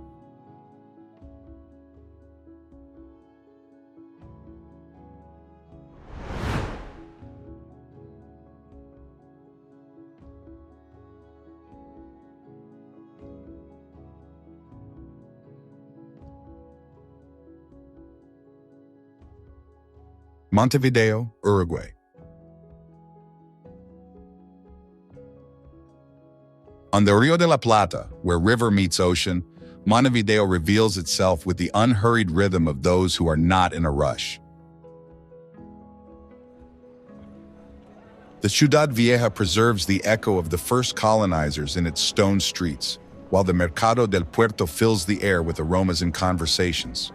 Montevideo, Uruguay. On the Rio de la Plata, where river meets ocean, Montevideo reveals itself with the unhurried rhythm of those who are not in a rush. The Ciudad Vieja preserves the echo of the first colonizers in its stone streets, while the Mercado del Puerto fills the air with aromas and conversations.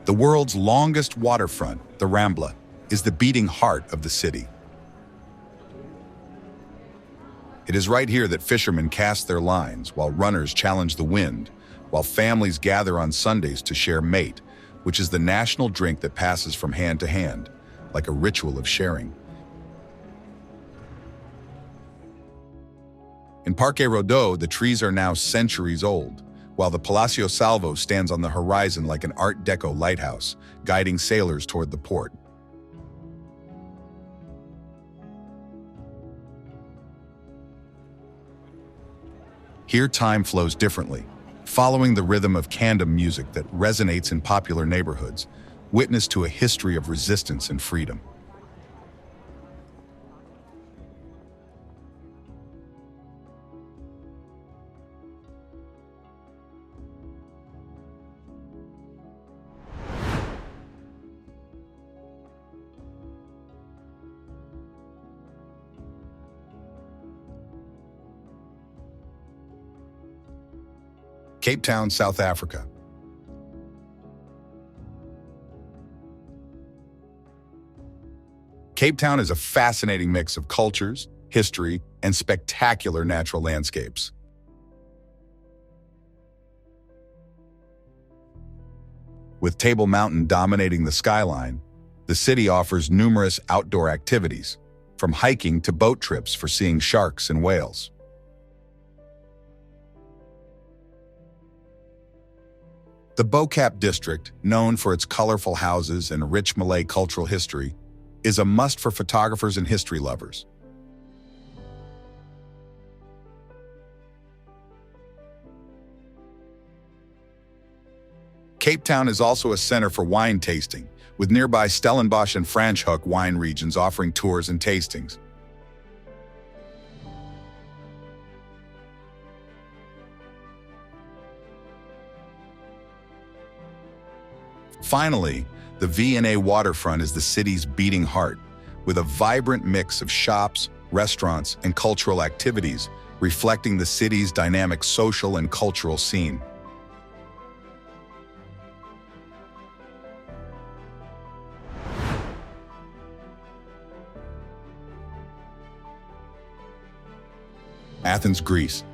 The world's longest waterfront, the Rambla, is the beating heart of the city. It is right here that fishermen cast their lines, while runners challenge the wind, while families gather on Sundays to share mate, which is the national drink that passes from hand to hand, like a ritual of sharing. In Parque Rodó, the trees are now centuries old, while the Palacio Salvo stands on the horizon like an Art Deco lighthouse, guiding sailors toward the port. Here time flows differently, following the rhythm of Kandam music that resonates in popular neighborhoods, witness to a history of resistance and freedom. Cape Town, South Africa. Cape Town is a fascinating mix of cultures, history, and spectacular natural landscapes. With Table Mountain dominating the skyline, the city offers numerous outdoor activities, from hiking to boat trips for seeing sharks and whales. The Bokap district, known for its colorful houses and rich Malay cultural history, is a must for photographers and history lovers. Cape Town is also a center for wine tasting, with nearby Stellenbosch and Franschhoek wine regions offering tours and tastings. Finally, the V&A waterfront is the city's beating heart, with a vibrant mix of shops, restaurants, and cultural activities, reflecting the city's dynamic social and cultural scene. Athens, Greece.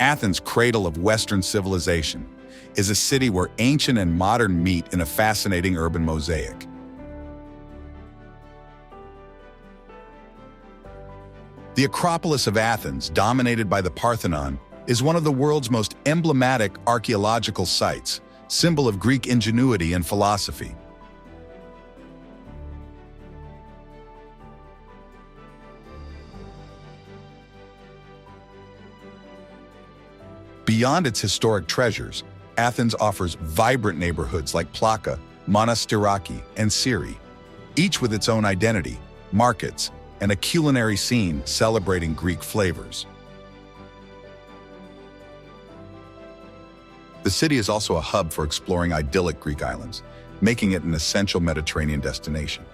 Athens, cradle of Western civilization, is a city where ancient and modern meet in a fascinating urban mosaic. The Acropolis of Athens, dominated by the Parthenon, is one of the world's most emblematic archaeological sites, symbol of Greek ingenuity and philosophy. Beyond its historic treasures, Athens offers vibrant neighborhoods like Plaka, Monastiraki, and Syri, each with its own identity, markets, and a culinary scene celebrating Greek flavors. The city is also a hub for exploring idyllic Greek islands, making it an essential Mediterranean destination.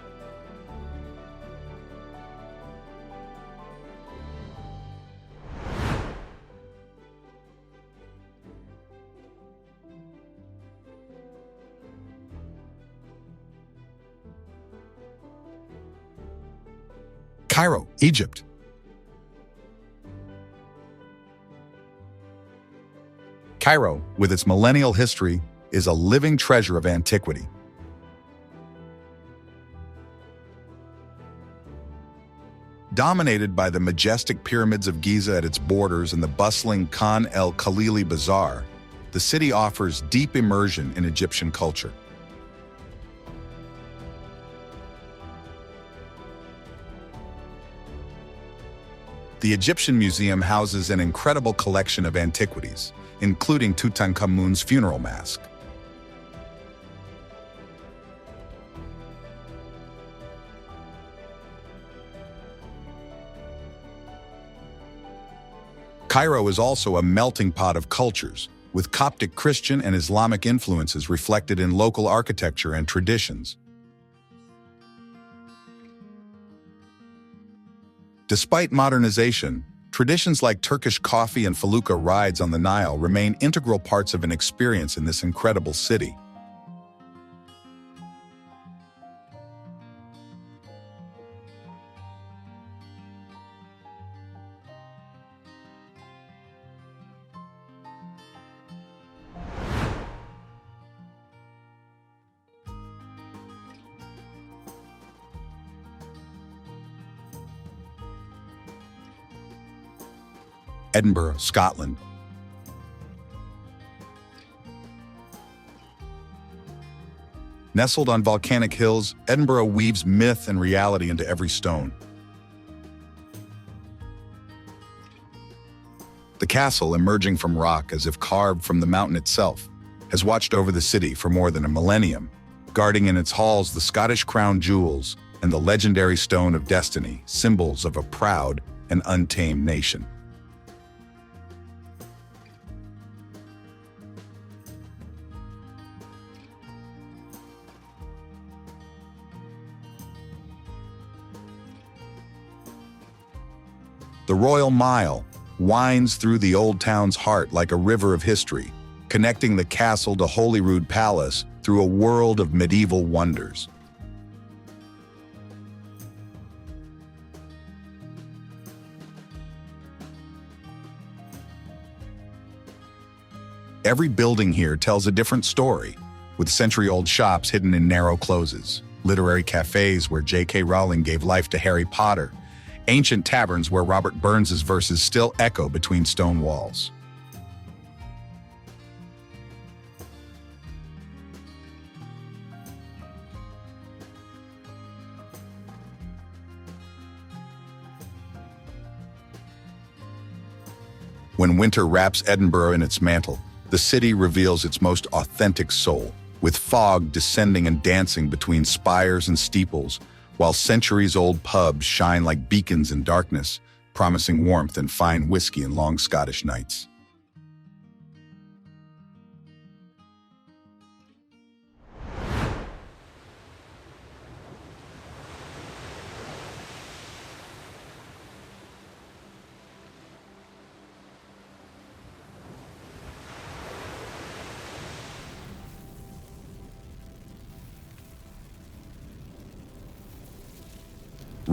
Cairo, Egypt. Cairo, with its millennial history, is a living treasure of antiquity. Dominated by the majestic pyramids of Giza at its borders and the bustling Khan el-Khalili Bazaar, the city offers deep immersion in Egyptian culture. The Egyptian Museum houses an incredible collection of antiquities, including Tutankhamun's funeral mask. Cairo is also a melting pot of cultures, with Coptic Christian and Islamic influences reflected in local architecture and traditions. Despite modernization, traditions like Turkish coffee and felucca rides on the Nile remain integral parts of an experience in this incredible city. Edinburgh, Scotland. Nestled on volcanic hills, Edinburgh weaves myth and reality into every stone. The castle, emerging from rock as if carved from the mountain itself, has watched over the city for more than a millennium, guarding in its halls the Scottish crown jewels and the legendary Stone of Destiny, symbols of a proud and untamed nation. The Royal Mile winds through the old town's heart like a river of history, connecting the castle to Holyrood Palace through a world of medieval wonders. Every building here tells a different story, with century-old shops hidden in narrow closes, literary cafes where J.K. Rowling gave life to Harry Potter, ancient taverns where Robert Burns's verses still echo between stone walls. When winter wraps Edinburgh in its mantle, the city reveals its most authentic soul, with fog descending and dancing between spires and steeples, while centuries-old pubs shine like beacons in darkness, promising warmth and fine whiskey in long Scottish nights.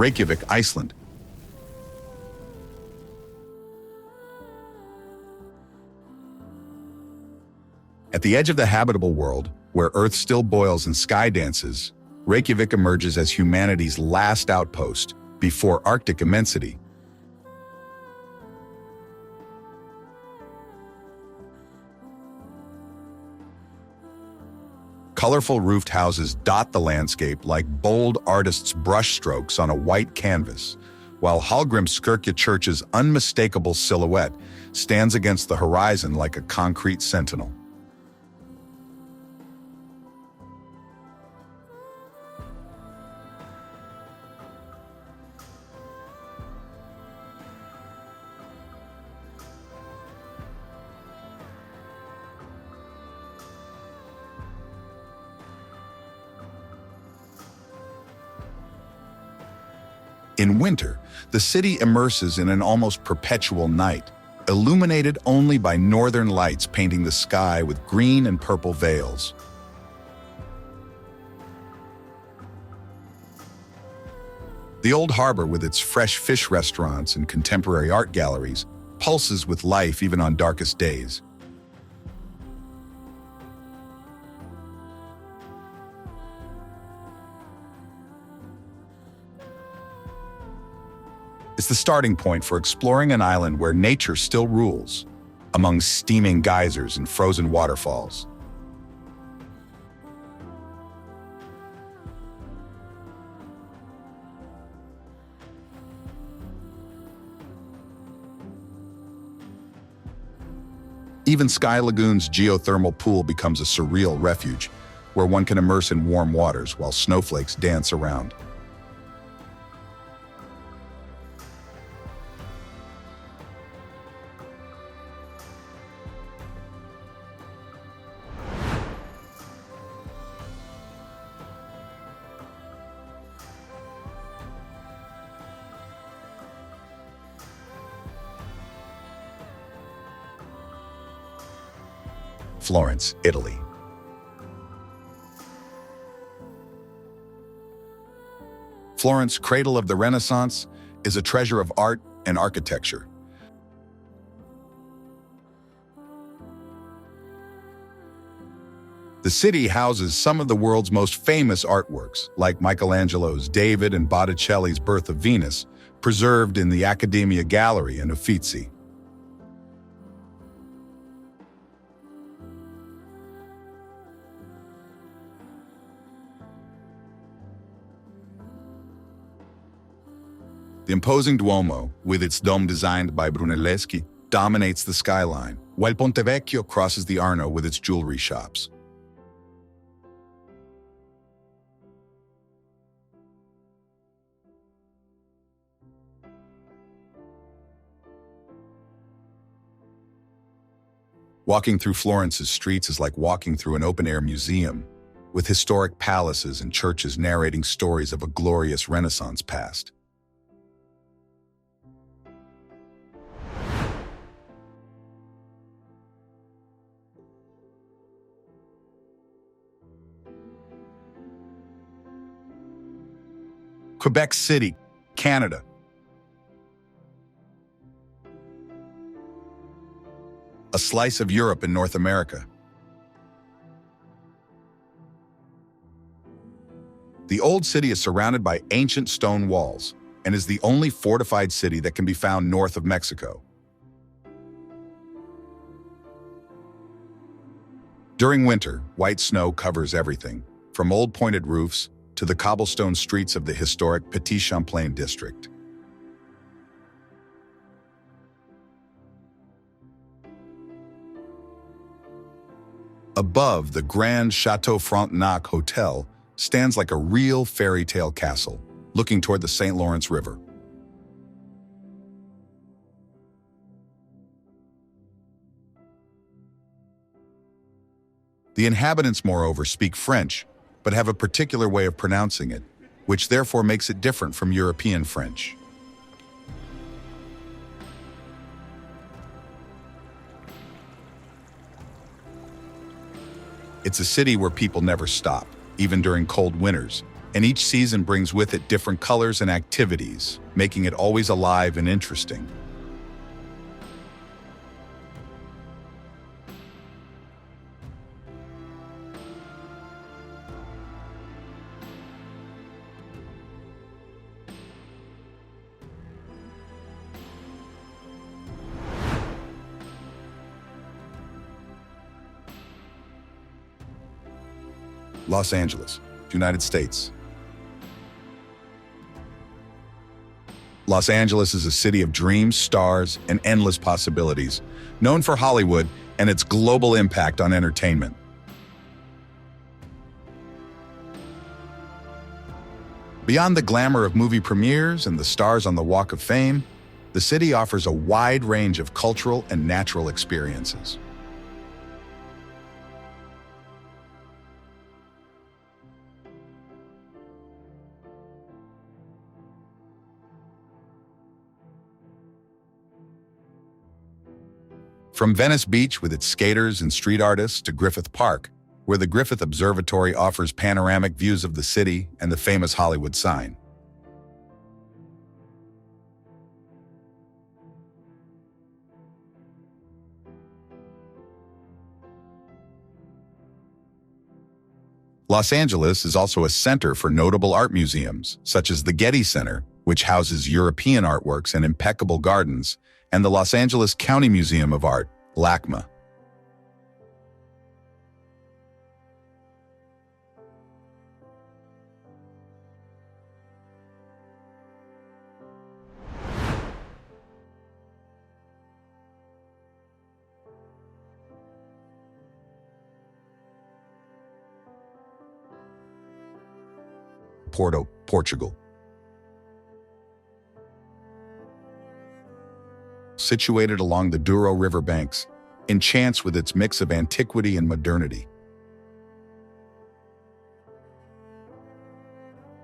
Reykjavik, Iceland. At the edge of the habitable world, where Earth still boils and sky dances, Reykjavik emerges as humanity's last outpost before Arctic immensity. Colorful roofed houses dot the landscape like bold artists' brushstrokes on a white canvas, while Hallgrímskirkja Church's unmistakable silhouette stands against the horizon like a concrete sentinel. In winter, the city immerses in an almost perpetual night, illuminated only by northern lights painting the sky with green and purple veils. The old harbor, with its fresh fish restaurants and contemporary art galleries, pulses with life even on darkest days. It's the starting point for exploring an island where nature still rules, among steaming geysers and frozen waterfalls. Even Sky Lagoon's geothermal pool becomes a surreal refuge, where one can immerse in warm waters while snowflakes dance around. Florence, Italy. Florence, cradle of the Renaissance, is a treasure of art and architecture. The city houses some of the world's most famous artworks, like Michelangelo's David and Botticelli's Birth of Venus, preserved in the Accademia Gallery in Uffizi. The imposing Duomo, with its dome designed by Brunelleschi, dominates the skyline, while Ponte Vecchio crosses the Arno with its jewelry shops. Walking through Florence's streets is like walking through an open-air museum, with historic palaces and churches narrating stories of a glorious Renaissance past. Quebec City, Canada. A slice of Europe and North America. The old city is surrounded by ancient stone walls and is the only fortified city that can be found north of Mexico. During winter, white snow covers everything, from old pointed roofs to the cobblestone streets of the historic Petit Champlain district. Above, the Grand Chateau Frontenac Hotel stands like a real fairy tale castle, looking toward the St. Lawrence River. The inhabitants, moreover, speak French, but have a particular way of pronouncing it, which therefore makes it different from European French. It's a city where people never stop, even during cold winters, and each season brings with it different colors and activities, making it always alive and interesting. Los Angeles, United States. Los Angeles is a city of dreams, stars, and endless possibilities, known for Hollywood and its global impact on entertainment. Beyond the glamour of movie premieres and the stars on the Walk of Fame, the city offers a wide range of cultural and natural experiences. From Venice Beach with its skaters and street artists to Griffith Park, where the Griffith Observatory offers panoramic views of the city and the famous Hollywood sign. Los Angeles is also a center for notable art museums, such as the Getty Center, which houses European artworks and impeccable gardens, and the Los Angeles County Museum of Art, LACMA. Porto, Portugal. Situated along the Douro River banks, enchants with its mix of antiquity and modernity.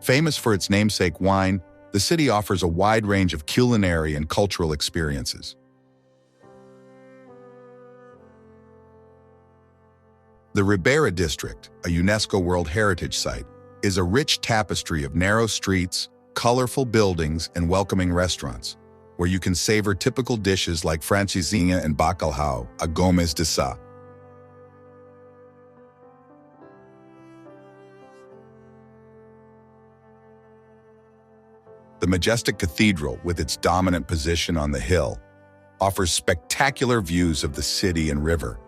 Famous for its namesake wine, the city offers a wide range of culinary and cultural experiences. The Ribeira District, a UNESCO World Heritage Site, is a rich tapestry of narrow streets, colorful buildings, and welcoming restaurants, where you can savor typical dishes like francesinha and bacalhau, a Gomes de Sá. The majestic cathedral, with its dominant position on the hill, offers spectacular views of the city and river.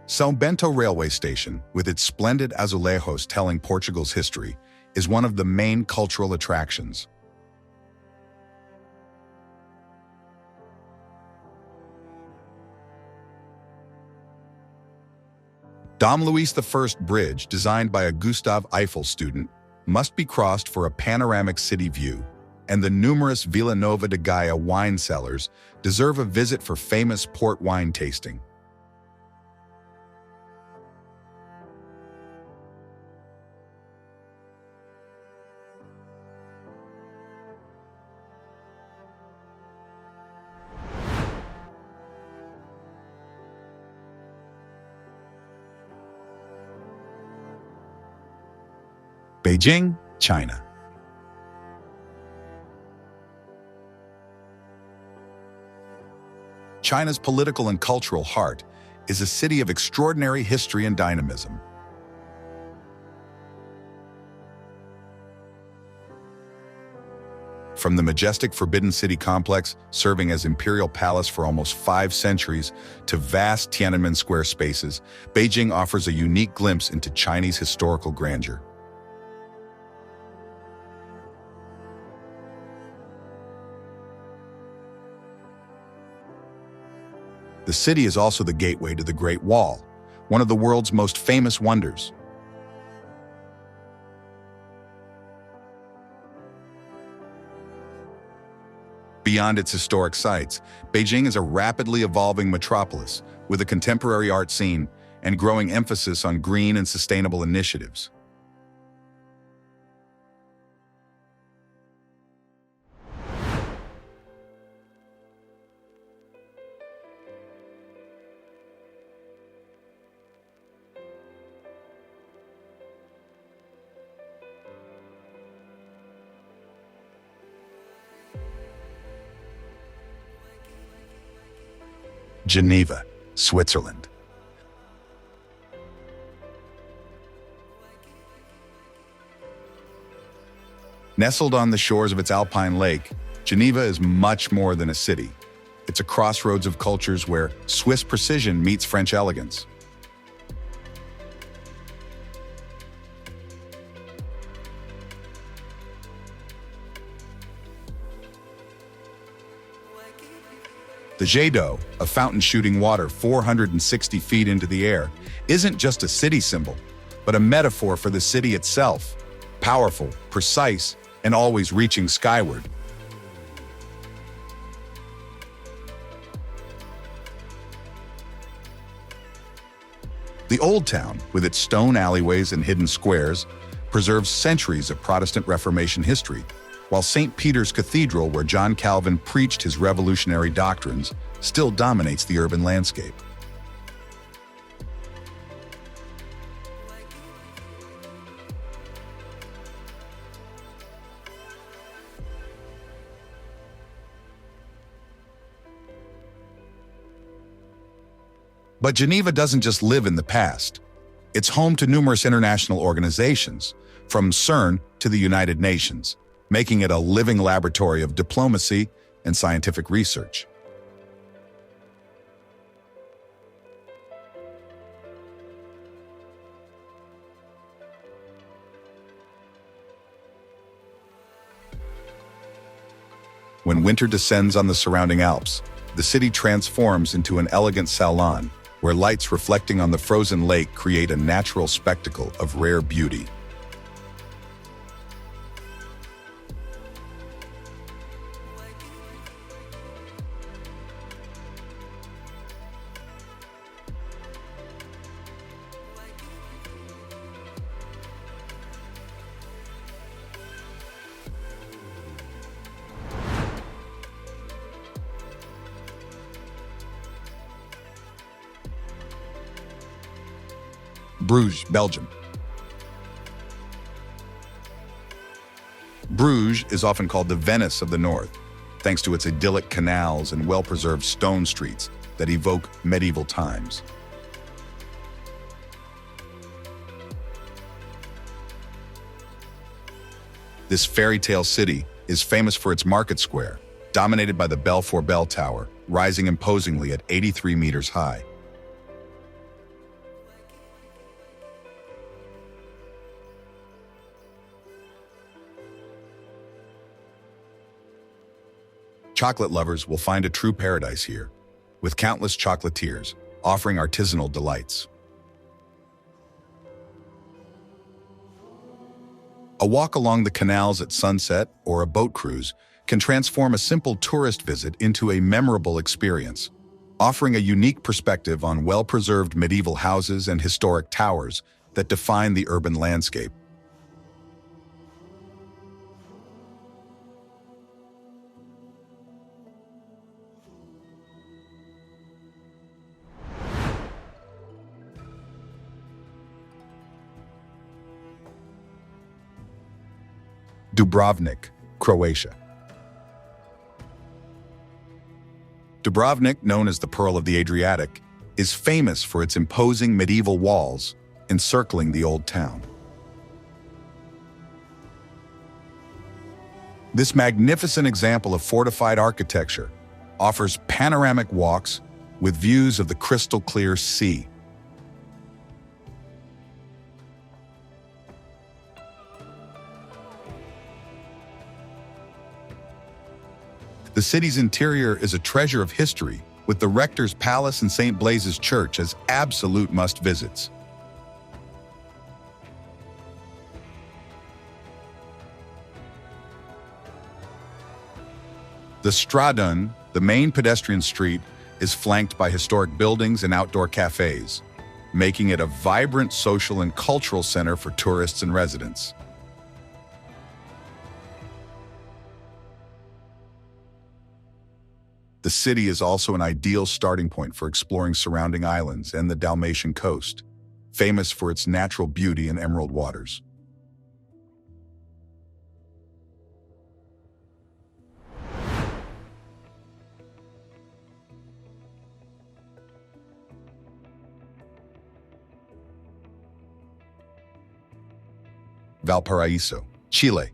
São Bento railway station, with its splendid azulejos telling Portugal's history, is one of the main cultural attractions. Dom Luís I Bridge, designed by a Gustave Eiffel student, must be crossed for a panoramic city view, and the numerous Vila Nova de Gaia wine cellars deserve a visit for famous port wine tasting. Beijing, China. China's political and cultural heart is a city of extraordinary history and dynamism. From the majestic Forbidden City complex, serving as imperial palace for almost 5 centuries, to vast Tiananmen Square spaces, Beijing offers a unique glimpse into Chinese historical grandeur. The city is also the gateway to the Great Wall, one of the world's most famous wonders. Beyond its historic sites, Beijing is a rapidly evolving metropolis with a contemporary art scene and growing emphasis on green and sustainable initiatives. Geneva, Switzerland. Nestled on the shores of its alpine lake, Geneva is much more than a city. It's a crossroads of cultures where Swiss precision meets French elegance. The Jet d'eau, a fountain shooting water 460 feet into the air, isn't just a city symbol, but a metaphor for the city itself. Powerful, precise, and always reaching skyward. The Old Town, with its stone alleyways and hidden squares, preserves centuries of Protestant Reformation history, while St. Peter's Cathedral, where John Calvin preached his revolutionary doctrines, still dominates the urban landscape. But Geneva doesn't just live in the past. It's home to numerous international organizations, from CERN to the United Nations, making it a living laboratory of diplomacy and scientific research. When winter descends on the surrounding Alps, the city transforms into an elegant salon, where lights reflecting on the frozen lake create a natural spectacle of rare beauty. Bruges, Belgium. Bruges is often called the Venice of the North, thanks to its idyllic canals and well-preserved stone streets that evoke medieval times. This fairy tale city is famous for its market square, dominated by the Belfour Bell Tower, rising imposingly at 83 meters high. Chocolate lovers will find a true paradise here, with countless chocolatiers offering artisanal delights. A walk along the canals at sunset or a boat cruise can transform a simple tourist visit into a memorable experience, offering a unique perspective on well-preserved medieval houses and historic towers that define the urban landscape. Dubrovnik, Croatia. Dubrovnik, known as the Pearl of the Adriatic, is famous for its imposing medieval walls encircling the old town. This magnificent example of fortified architecture offers panoramic walks with views of the crystal-clear sea. The city's interior is a treasure of history, with the Rector's Palace and St. Blaise's Church as absolute must-visits. The Stradun, the main pedestrian street, is flanked by historic buildings and outdoor cafes, making it a vibrant social and cultural center for tourists and residents. The city is also an ideal starting point for exploring surrounding islands and the Dalmatian coast, famous for its natural beauty and emerald waters. Valparaiso, Chile.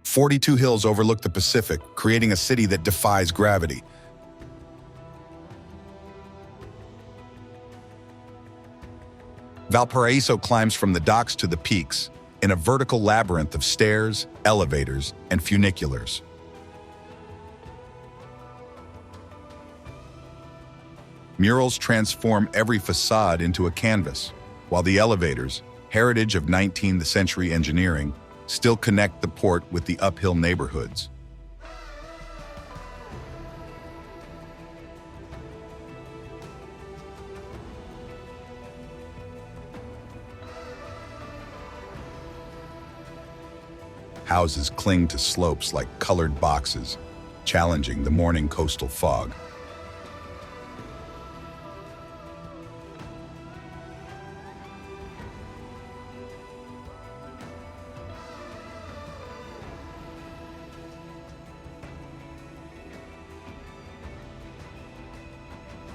42 hills overlook the Pacific, creating a city that defies gravity. Valparaiso climbs from the docks to the peaks in a vertical labyrinth of stairs, elevators, and funiculars. Murals transform every facade into a canvas, while the elevators, heritage of 19th century engineering, still connect the port with the uphill neighborhoods. Houses cling to slopes like colored boxes, challenging the morning coastal fog.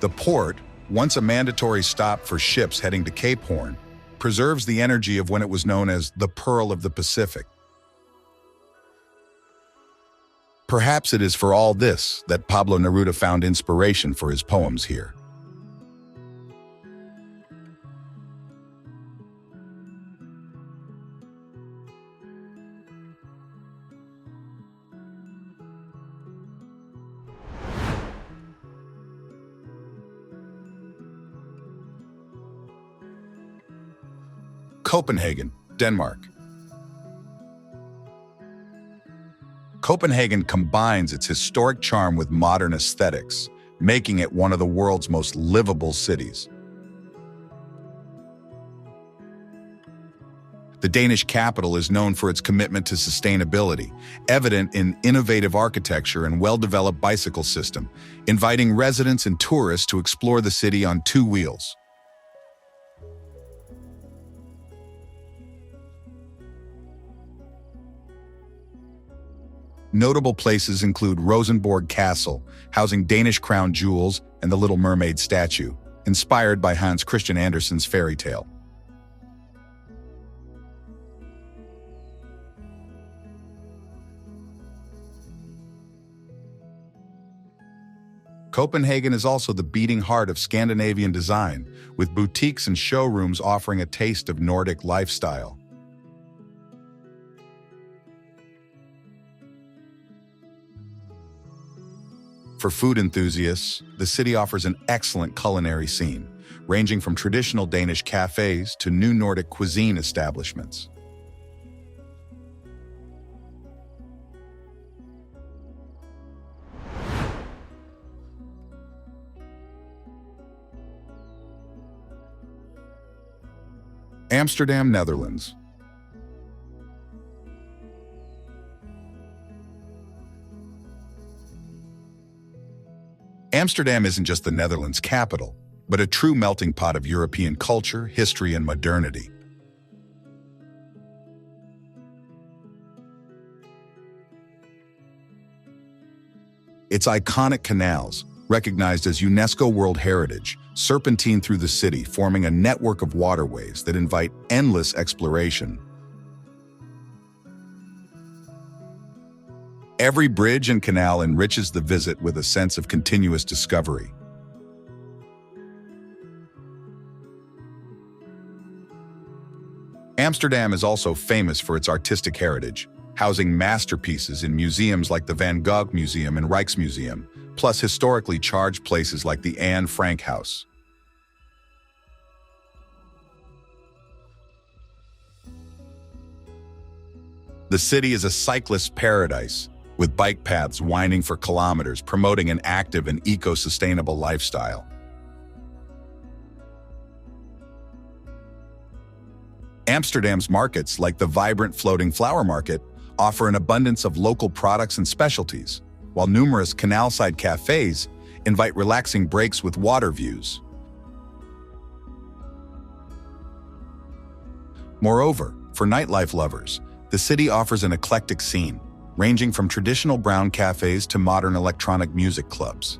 The port, once a mandatory stop for ships heading to Cape Horn, preserves the energy of when it was known as the Pearl of the Pacific. Perhaps it is for all this that Pablo Neruda found inspiration for his poems here. Copenhagen, Denmark. Copenhagen combines its historic charm with modern aesthetics, making it one of the world's most livable cities. The Danish capital is known for its commitment to sustainability, evident in innovative architecture and well-developed bicycle system, inviting residents and tourists to explore the city on two wheels. Notable places include Rosenborg Castle, housing Danish crown jewels, and the Little Mermaid statue, inspired by Hans Christian Andersen's fairy tale. Copenhagen is also the beating heart of Scandinavian design, with boutiques and showrooms offering a taste of Nordic lifestyle. For food enthusiasts, the city offers an excellent culinary scene, ranging from traditional Danish cafes to new Nordic cuisine establishments. Amsterdam, Netherlands. Amsterdam isn't just the Netherlands' capital, but a true melting pot of European culture, history, and modernity. Its iconic canals, recognized as UNESCO World Heritage, serpentine through the city, forming a network of waterways that invite endless exploration. Every bridge and canal enriches the visit with a sense of continuous discovery. Amsterdam is also famous for its artistic heritage, housing masterpieces in museums like the Van Gogh Museum and Rijksmuseum, plus historically charged places like the Anne Frank House. The city is a cyclist's paradise, with bike paths winding for kilometers, promoting an active and eco-sustainable lifestyle. Amsterdam's markets, like the vibrant floating flower market, offer an abundance of local products and specialties, while numerous canal-side cafes invite relaxing breaks with water views. Moreover, for nightlife lovers, the city offers an eclectic scene, ranging from traditional brown cafes to modern electronic music clubs.